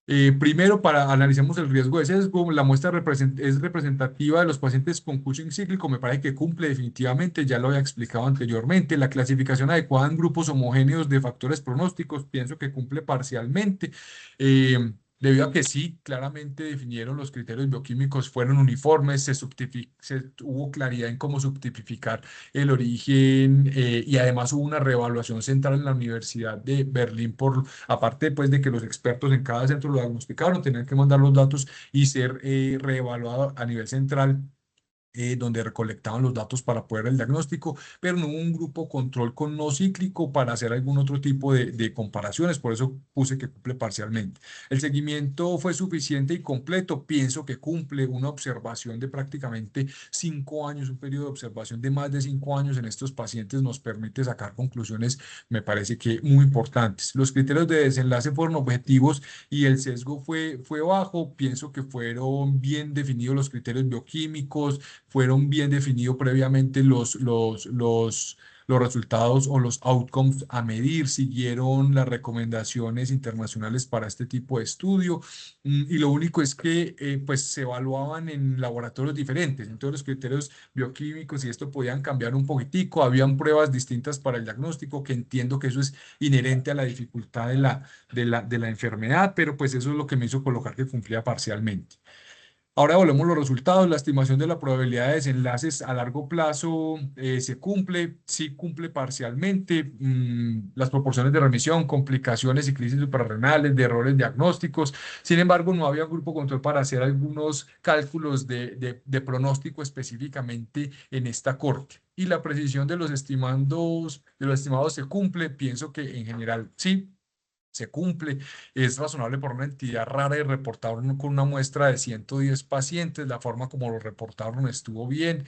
Primero, para analicemos el riesgo de sesgo, la muestra es representativa de los pacientes con Cushing cíclico, me parece que cumple definitivamente, ya lo había explicado anteriormente. La clasificación adecuada en grupos homogéneos de factores pronósticos, pienso que cumple parcialmente. Debido a que sí, claramente definieron los criterios bioquímicos, fueron uniformes, hubo claridad en cómo subtipificar el origen y además hubo una reevaluación central en la Universidad de Berlín por aparte pues de que los expertos en cada centro lo diagnosticaron, tenían que mandar los datos y ser reevaluado a nivel central donde recolectaban los datos para poder el diagnóstico, pero no hubo un grupo control con no cíclico para hacer algún otro tipo de comparaciones, por eso puse que cumple parcialmente. El seguimiento fue suficiente y completo, pienso que cumple una observación de prácticamente 5 años, un periodo de observación de más de 5 años en estos pacientes nos permite sacar conclusiones, me parece que muy importantes. Los criterios de desenlace fueron objetivos y el sesgo fue bajo, pienso que fueron bien definidos los criterios bioquímicos, fueron bien definidos previamente los resultados o los outcomes a medir, siguieron las recomendaciones internacionales para este tipo de estudio y lo único es que pues se evaluaban en laboratorios diferentes, entonces los criterios bioquímicos y esto podían cambiar un poquitico, habían pruebas distintas para el diagnóstico, que entiendo que eso es inherente a la dificultad de la enfermedad, pero pues eso es lo que me hizo colocar que cumplía parcialmente. Ahora volvemos a los resultados. La estimación de la probabilidad de desenlaces a largo plazo se cumple, sí cumple parcialmente. Las proporciones de remisión, complicaciones y crisis suprarrenales, de errores diagnósticos. Sin embargo, no había un grupo control para hacer algunos cálculos de pronóstico específicamente en esta corte. Y la precisión de los estimados se cumple. Pienso que en general sí se cumple. Es razonable por una entidad rara y reportaron con una muestra de 110 pacientes. La forma como lo reportaron estuvo bien.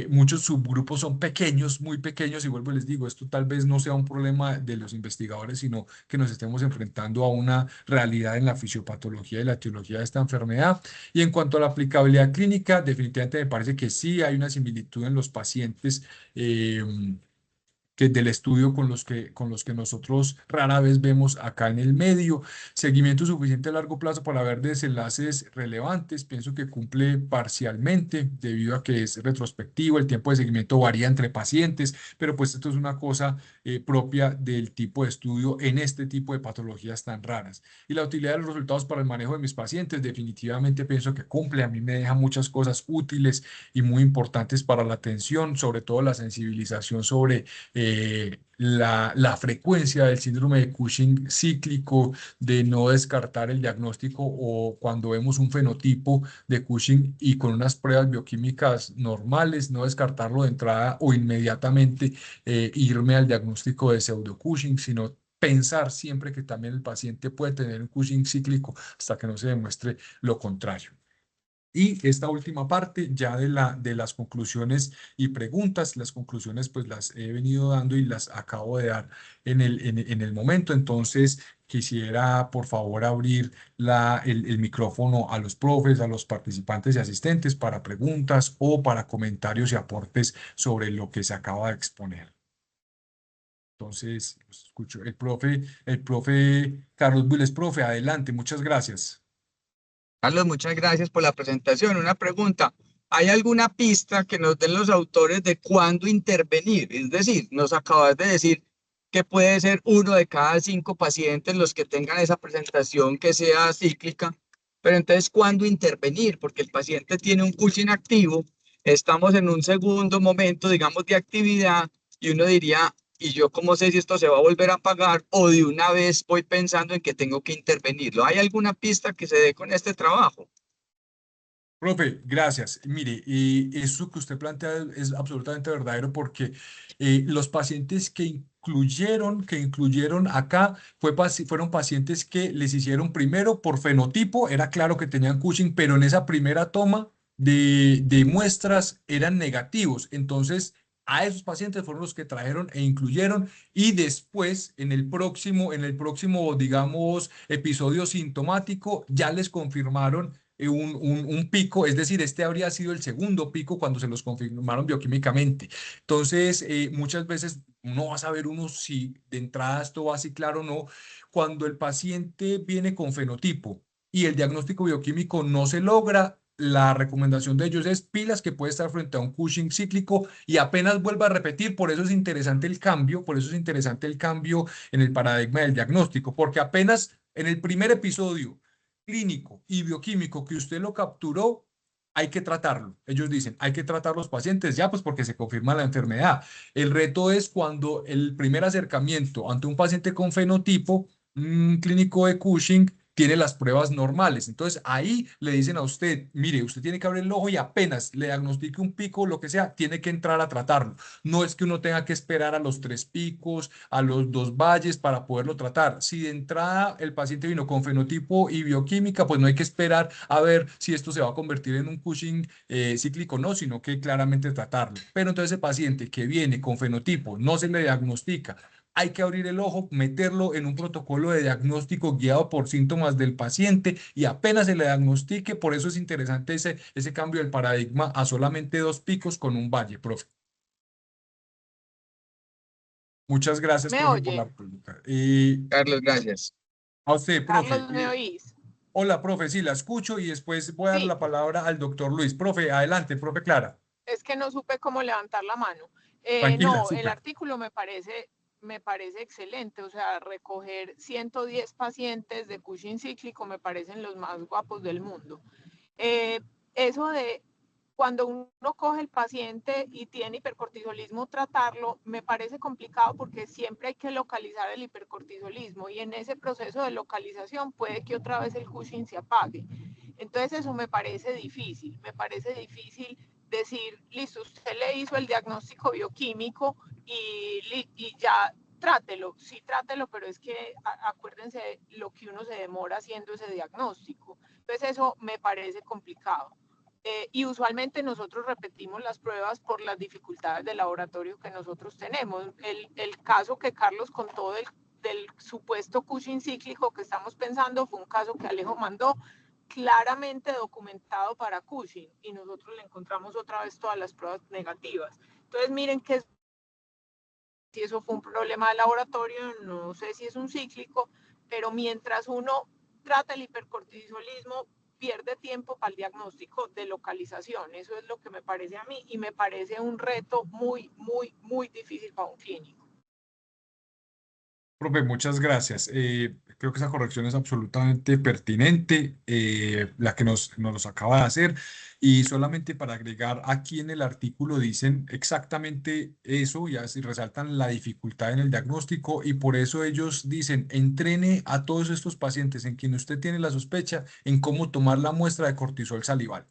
Muchos subgrupos son pequeños, muy pequeños, y vuelvo y les digo, esto tal vez no sea un problema de los investigadores, sino que nos estemos enfrentando a una realidad en la fisiopatología y la etiología de esta enfermedad. Y en cuanto a la aplicabilidad clínica, definitivamente me parece que sí hay una similitud en los pacientes. Que del estudio con los que nosotros rara vez vemos acá en el medio. Seguimiento suficiente a largo plazo para ver desenlaces relevantes. Pienso que cumple parcialmente debido a que es retrospectivo. El tiempo de seguimiento varía entre pacientes, pero pues esto es una cosa propia del tipo de estudio en este tipo de patologías tan raras. Y la utilidad de los resultados para el manejo de mis pacientes, definitivamente pienso que cumple. A mí me deja muchas cosas útiles y muy importantes para la atención, sobre todo la sensibilización sobre la frecuencia del síndrome de Cushing cíclico, de no descartar el diagnóstico o cuando vemos un fenotipo de Cushing y con unas pruebas bioquímicas normales, no descartarlo de entrada o inmediatamente irme al diagnóstico de pseudo Cushing, sino pensar siempre que también el paciente puede tener un Cushing cíclico hasta que no se demuestre lo contrario. Y esta última parte ya de las conclusiones y preguntas, las conclusiones pues las he venido dando y las acabo de dar en el momento. Entonces quisiera por favor abrir el micrófono a los profes, a los participantes y asistentes para preguntas o para comentarios y aportes sobre lo que se acaba de exponer. Entonces, escucho el profe Carlos Viles, profe, adelante, muchas gracias. Carlos, muchas gracias por la presentación. Una pregunta. ¿Hay alguna pista que nos den los autores de cuándo intervenir? Es decir, nos acabas de decir que puede ser uno de cada 5 pacientes los que tengan esa presentación que sea cíclica, pero entonces, ¿cuándo intervenir? Porque el paciente tiene un Cushing activo, estamos en un segundo momento, digamos, de actividad y uno diría, ¿y yo cómo sé si esto se va a volver a apagar o de una vez voy pensando en que tengo que intervenirlo? ¿Hay alguna pista que se dé con este trabajo? Profe, gracias. Mire, eso que usted plantea es absolutamente verdadero porque los pacientes que incluyeron acá fueron pacientes que les hicieron primero por fenotipo, era claro que tenían Cushing, pero en esa primera toma de muestras eran negativos. Entonces, a esos pacientes fueron los que trajeron e incluyeron y después en el próximo, digamos, episodio sintomático, ya les confirmaron un pico, es decir, este habría sido el segundo pico cuando se los confirmaron bioquímicamente. Entonces, muchas veces no va a saber uno si de entrada esto va así claro o no. Cuando el paciente viene con fenotipo y el diagnóstico bioquímico no se logra, la recomendación de ellos es pilas que puede estar frente a un Cushing cíclico y apenas vuelva a repetir, por eso es interesante el cambio, por eso es interesante el cambio en el paradigma del diagnóstico, porque apenas en el primer episodio clínico y bioquímico que usted lo capturó, hay que tratarlo. Ellos dicen, hay que tratar los pacientes ya, pues porque se confirma la enfermedad. El reto es cuando el primer acercamiento ante un paciente con fenotipo clínico de Cushing tiene las pruebas normales. Entonces ahí le dicen a usted, mire, usted tiene que abrir el ojo y apenas le diagnostique un pico, lo que sea, tiene que entrar a tratarlo. No es que uno tenga que esperar a los 3 picos, a los 2 valles para poderlo tratar. Si de entrada el paciente vino con fenotipo y bioquímica, pues no hay que esperar a ver si esto se va a convertir en un Cushing cíclico o no, sino que claramente tratarlo. Pero entonces el paciente que viene con fenotipo, no se le diagnostica, hay que abrir el ojo, meterlo en un protocolo de diagnóstico guiado por síntomas del paciente y apenas se le diagnostique, por eso es interesante ese cambio del paradigma a solamente 2 picos con un valle, profe. Muchas gracias, ¿Me profe, por oye? la pregunta. Carlos, gracias. A usted, profe. Carlos, ¿me oís? Hola, profe, sí, la escucho y después voy a dar Sí, la palabra al doctor Luis. Profe, adelante, profe Clara. es que no supe cómo levantar la mano. Tranquila, No, el súper. artículo me parece excelente, o sea, recoger 110 pacientes de Cushing cíclico me parecen los más guapos del mundo. Eh, Eso de cuando uno coge el paciente y tiene hipercortisolismo, tratarlo, me parece complicado porque siempre hay que localizar el hipercortisolismo y en ese proceso de localización puede que otra vez el Cushing se apague. Entonces eso me parece difícil decir, listo, usted le hizo el diagnóstico bioquímico y ya trátelo, sí trátelo, pero es que acuérdense lo que uno se demora haciendo ese diagnóstico. Entonces eso me parece complicado. Y usualmente nosotros repetimos las pruebas por las dificultades de laboratorio que nosotros tenemos. El caso que Carlos contó del supuesto Cushing cíclico que estamos pensando fue un caso que Alejo mandó claramente documentado para Cushing y nosotros le encontramos otra vez todas las pruebas negativas. Entonces miren que si eso fue un problema de laboratorio, no sé si es un cíclico, pero mientras uno trata el hipercortisolismo, pierde tiempo para el diagnóstico de localización. Eso es lo que me parece a mí y me parece un reto muy, muy, muy difícil para un clínico. Profe, muchas gracias. Creo que esa corrección es absolutamente pertinente, la que nos acaba de hacer. Y solamente para agregar, aquí en el artículo dicen exactamente eso y así resaltan la dificultad en el diagnóstico y por eso ellos dicen, entrene a todos estos pacientes en quien usted tiene la sospecha en cómo tomar la muestra de cortisol salival.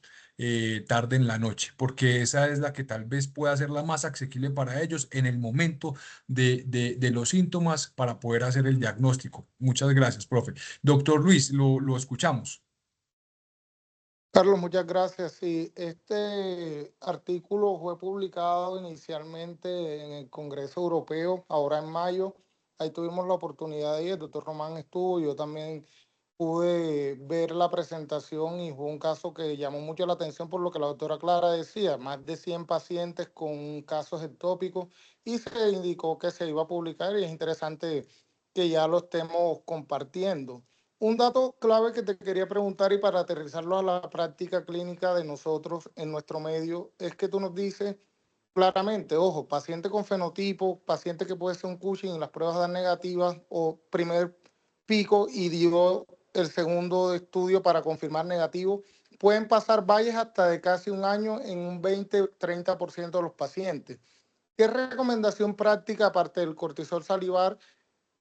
Tarde en la noche, porque esa es la que tal vez pueda ser la más asequible para ellos en el momento de los síntomas para poder hacer el diagnóstico. Muchas gracias, profe. Doctor Luis, lo escuchamos. Carlos, muchas gracias. Sí, este artículo fue publicado inicialmente en el Congreso Europeo, ahora en mayo. Ahí tuvimos la oportunidad de ir, el doctor Román estuvo, yo también pude ver la presentación y fue un caso que llamó mucho la atención por lo que la doctora Clara decía, más de 100 pacientes con casos ectópicos y se indicó que se iba a publicar y es interesante que ya lo estemos compartiendo. Un dato clave que te quería preguntar y para aterrizarlo a la práctica clínica de nosotros en nuestro medio es que tú nos dices claramente, ojo, paciente con fenotipo, paciente que puede ser un Cushing y las pruebas dan negativas o primer pico y dio el segundo estudio para confirmar negativo, pueden pasar valles hasta de casi un año en un 20-30% de los pacientes. ¿Qué recomendación práctica, aparte del cortisol salivar,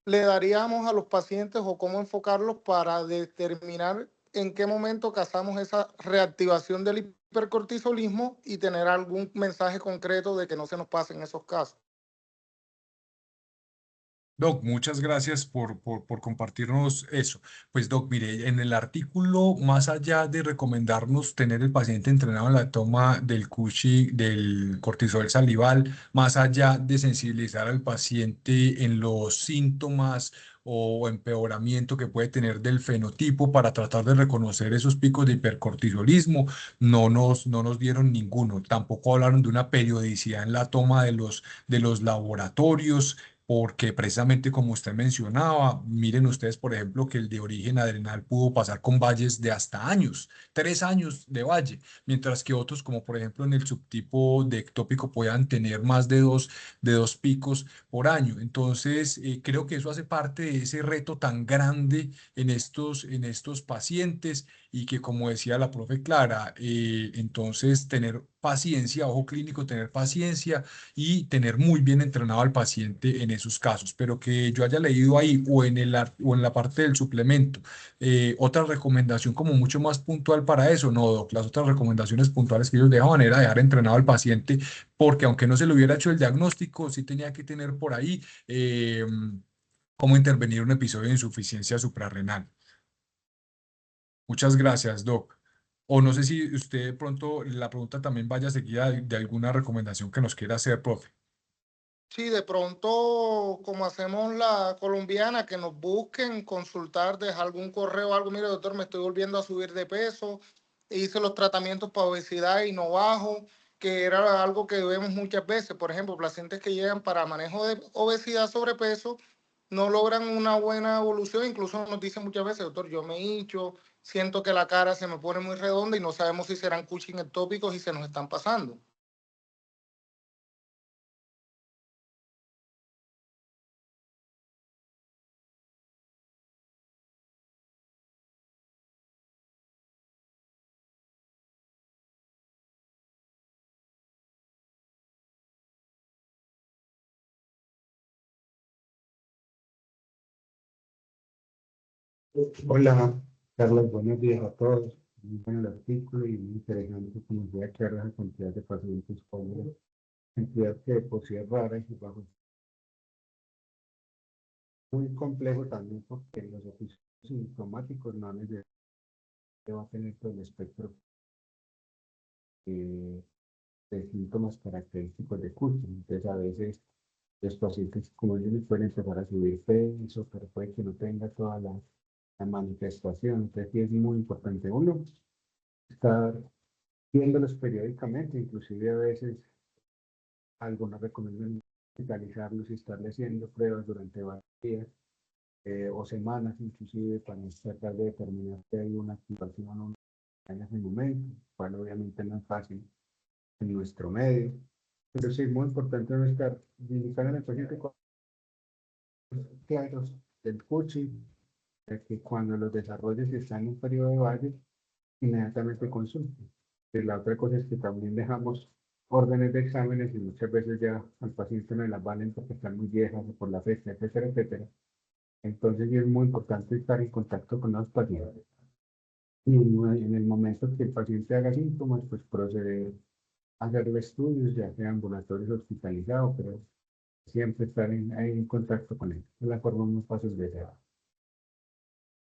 le daríamos a los pacientes o cómo enfocarlos para determinar en qué momento causamos esa reactivación del hipercortisolismo y tener algún mensaje concreto de que no se nos pasen esos casos? Doc, muchas gracias por compartirnos eso. Pues Doc, mire, en el artículo, más allá de recomendarnos tener el paciente entrenado en la toma del Cushing, del cortisol salival, más allá de sensibilizar al paciente en los síntomas o empeoramiento que puede tener del fenotipo para tratar de reconocer esos picos de hipercortisolismo, no nos dieron ninguno. Tampoco hablaron de una periodicidad en la toma de los laboratorios porque precisamente como usted mencionaba, miren ustedes, por ejemplo, que el de origen adrenal pudo pasar con valles de hasta años, 3 años de valle, mientras que otros, como por ejemplo en el subtipo de ectópico, puedan tener más de dos picos por año. Entonces, creo que eso hace parte de ese reto tan grande en estos pacientes y que, como decía la profe Clara, entonces tener paciencia, ojo clínico, tener paciencia y tener muy bien entrenado al paciente en esos casos, pero que yo haya leído ahí o en la parte del suplemento otra recomendación como mucho más puntual para eso, no, doc, las otras recomendaciones puntuales que ellos dejaban era dejar entrenado al paciente porque aunque no se le hubiera hecho el diagnóstico, sí tenía que tener por ahí cómo intervenir un episodio de insuficiencia suprarrenal. Muchas gracias, doc. O no sé si usted de pronto la pregunta también vaya seguida de alguna recomendación que nos quiera hacer, profe. Sí, de pronto, como hacemos la colombiana, que nos busquen, consultar, dejar algún correo, algo, mire, doctor, me estoy volviendo a subir de peso, hice los tratamientos para obesidad y no bajo, que era algo que vemos muchas veces. Por ejemplo, pacientes que llegan para manejo de obesidad, sobrepeso, no logran una buena evolución, incluso nos dicen muchas veces, doctor, yo me hincho, siento que la cara se me pone muy redonda y no sabemos si serán Cushing ectópicos y se nos están pasando. Hola, Carlos, buenos días a todos. Muy bueno el artículo y muy interesante como voy a aclarar la cantidad de pacientes pobres, cantidad que de por sí es rara y bajo. Muy complejo también porque los episodios sintomáticos no necesariamente va a tener todo el espectro eh, de síntomas característicos de Cushing. Entonces, a veces los pacientes, como ellos pueden empezar a subir peso, pero puede que no tenga toda la manifestación. Entonces, sí es muy importante uno estar viéndolos periódicamente, inclusive a veces algunos recomiendan hospitalizarlos y estarle haciendo pruebas durante varios días o semanas, inclusive para tratar de determinar si hay una activación o no en ese momento, cual obviamente no es fácil en nuestro medio. Pero sí es muy importante no estar indicando al paciente con claros del coaching, que cuando los desarrollos están en un periodo de valle, inmediatamente consulten. La otra cosa es que también dejamos órdenes de exámenes y muchas veces ya al paciente no le las valen porque están muy viejas o por la fecha, etcétera, etcétera. Entonces sí es muy importante estar en contacto con los pacientes. Y en el momento que el paciente haga síntomas, pues proceder a hacer estudios, ya sea ambulatorios hospitalizados, pero siempre estar ahí en contacto con él. Es la forma más fácil de hacer.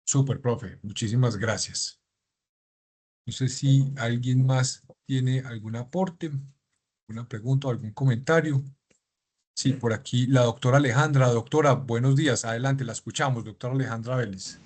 Súper, profe. Muchísimas gracias. No sé si alguien más tiene algún aporte, alguna pregunta o algún comentario. Sí, por aquí la doctora Alejandra. Doctora, buenos días. Adelante, la escuchamos, doctora Alejandra Vélez.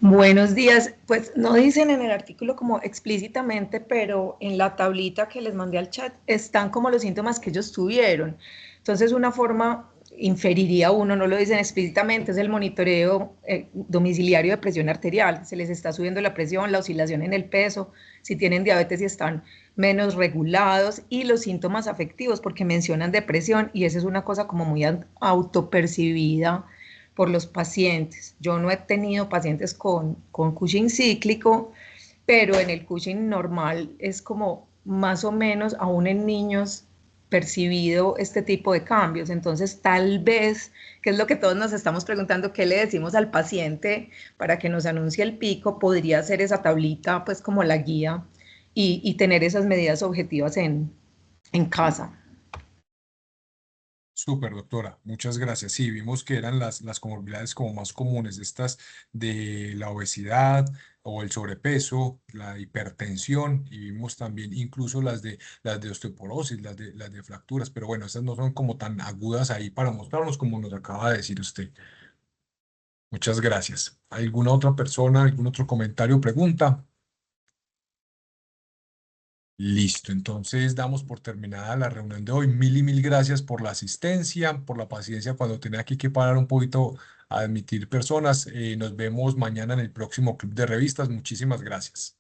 Buenos días. Pues no dicen en el artículo como explícitamente, pero en la tablita que les mandé al chat están como los síntomas que ellos tuvieron. Entonces, una forma inferiría uno, no lo dicen explícitamente, es el monitoreo domiciliario de presión arterial. Se les está subiendo la presión, la oscilación en el peso, si tienen diabetes y están menos regulados, y los síntomas afectivos, porque mencionan depresión, y esa es una cosa como muy autopercibida por los pacientes. Yo no he tenido pacientes con Cushing cíclico, pero en el Cushing normal es como más o menos aún en niños percibido este tipo de cambios. Entonces, tal vez, que es lo que todos nos estamos preguntando, ¿qué le decimos al paciente para que nos anuncie el pico? Podría ser esa tablita, pues como la guía, y tener esas medidas objetivas en casa. Súper, doctora. Muchas gracias. Sí, vimos que eran las comorbilidades como más comunes, estas de la obesidad o el sobrepeso, la hipertensión, y vimos también incluso las de osteoporosis, las de fracturas, pero bueno, estas no son como tan agudas ahí para mostrarnos como nos acaba de decir usted. Muchas gracias. ¿Alguna otra persona, algún otro comentario o pregunta? Listo, entonces damos por terminada la reunión de hoy. Mil y mil gracias por la asistencia, por la paciencia cuando tenía aquí que parar un poquito a admitir personas. Nos vemos mañana en el próximo Club de Revistas. Muchísimas gracias.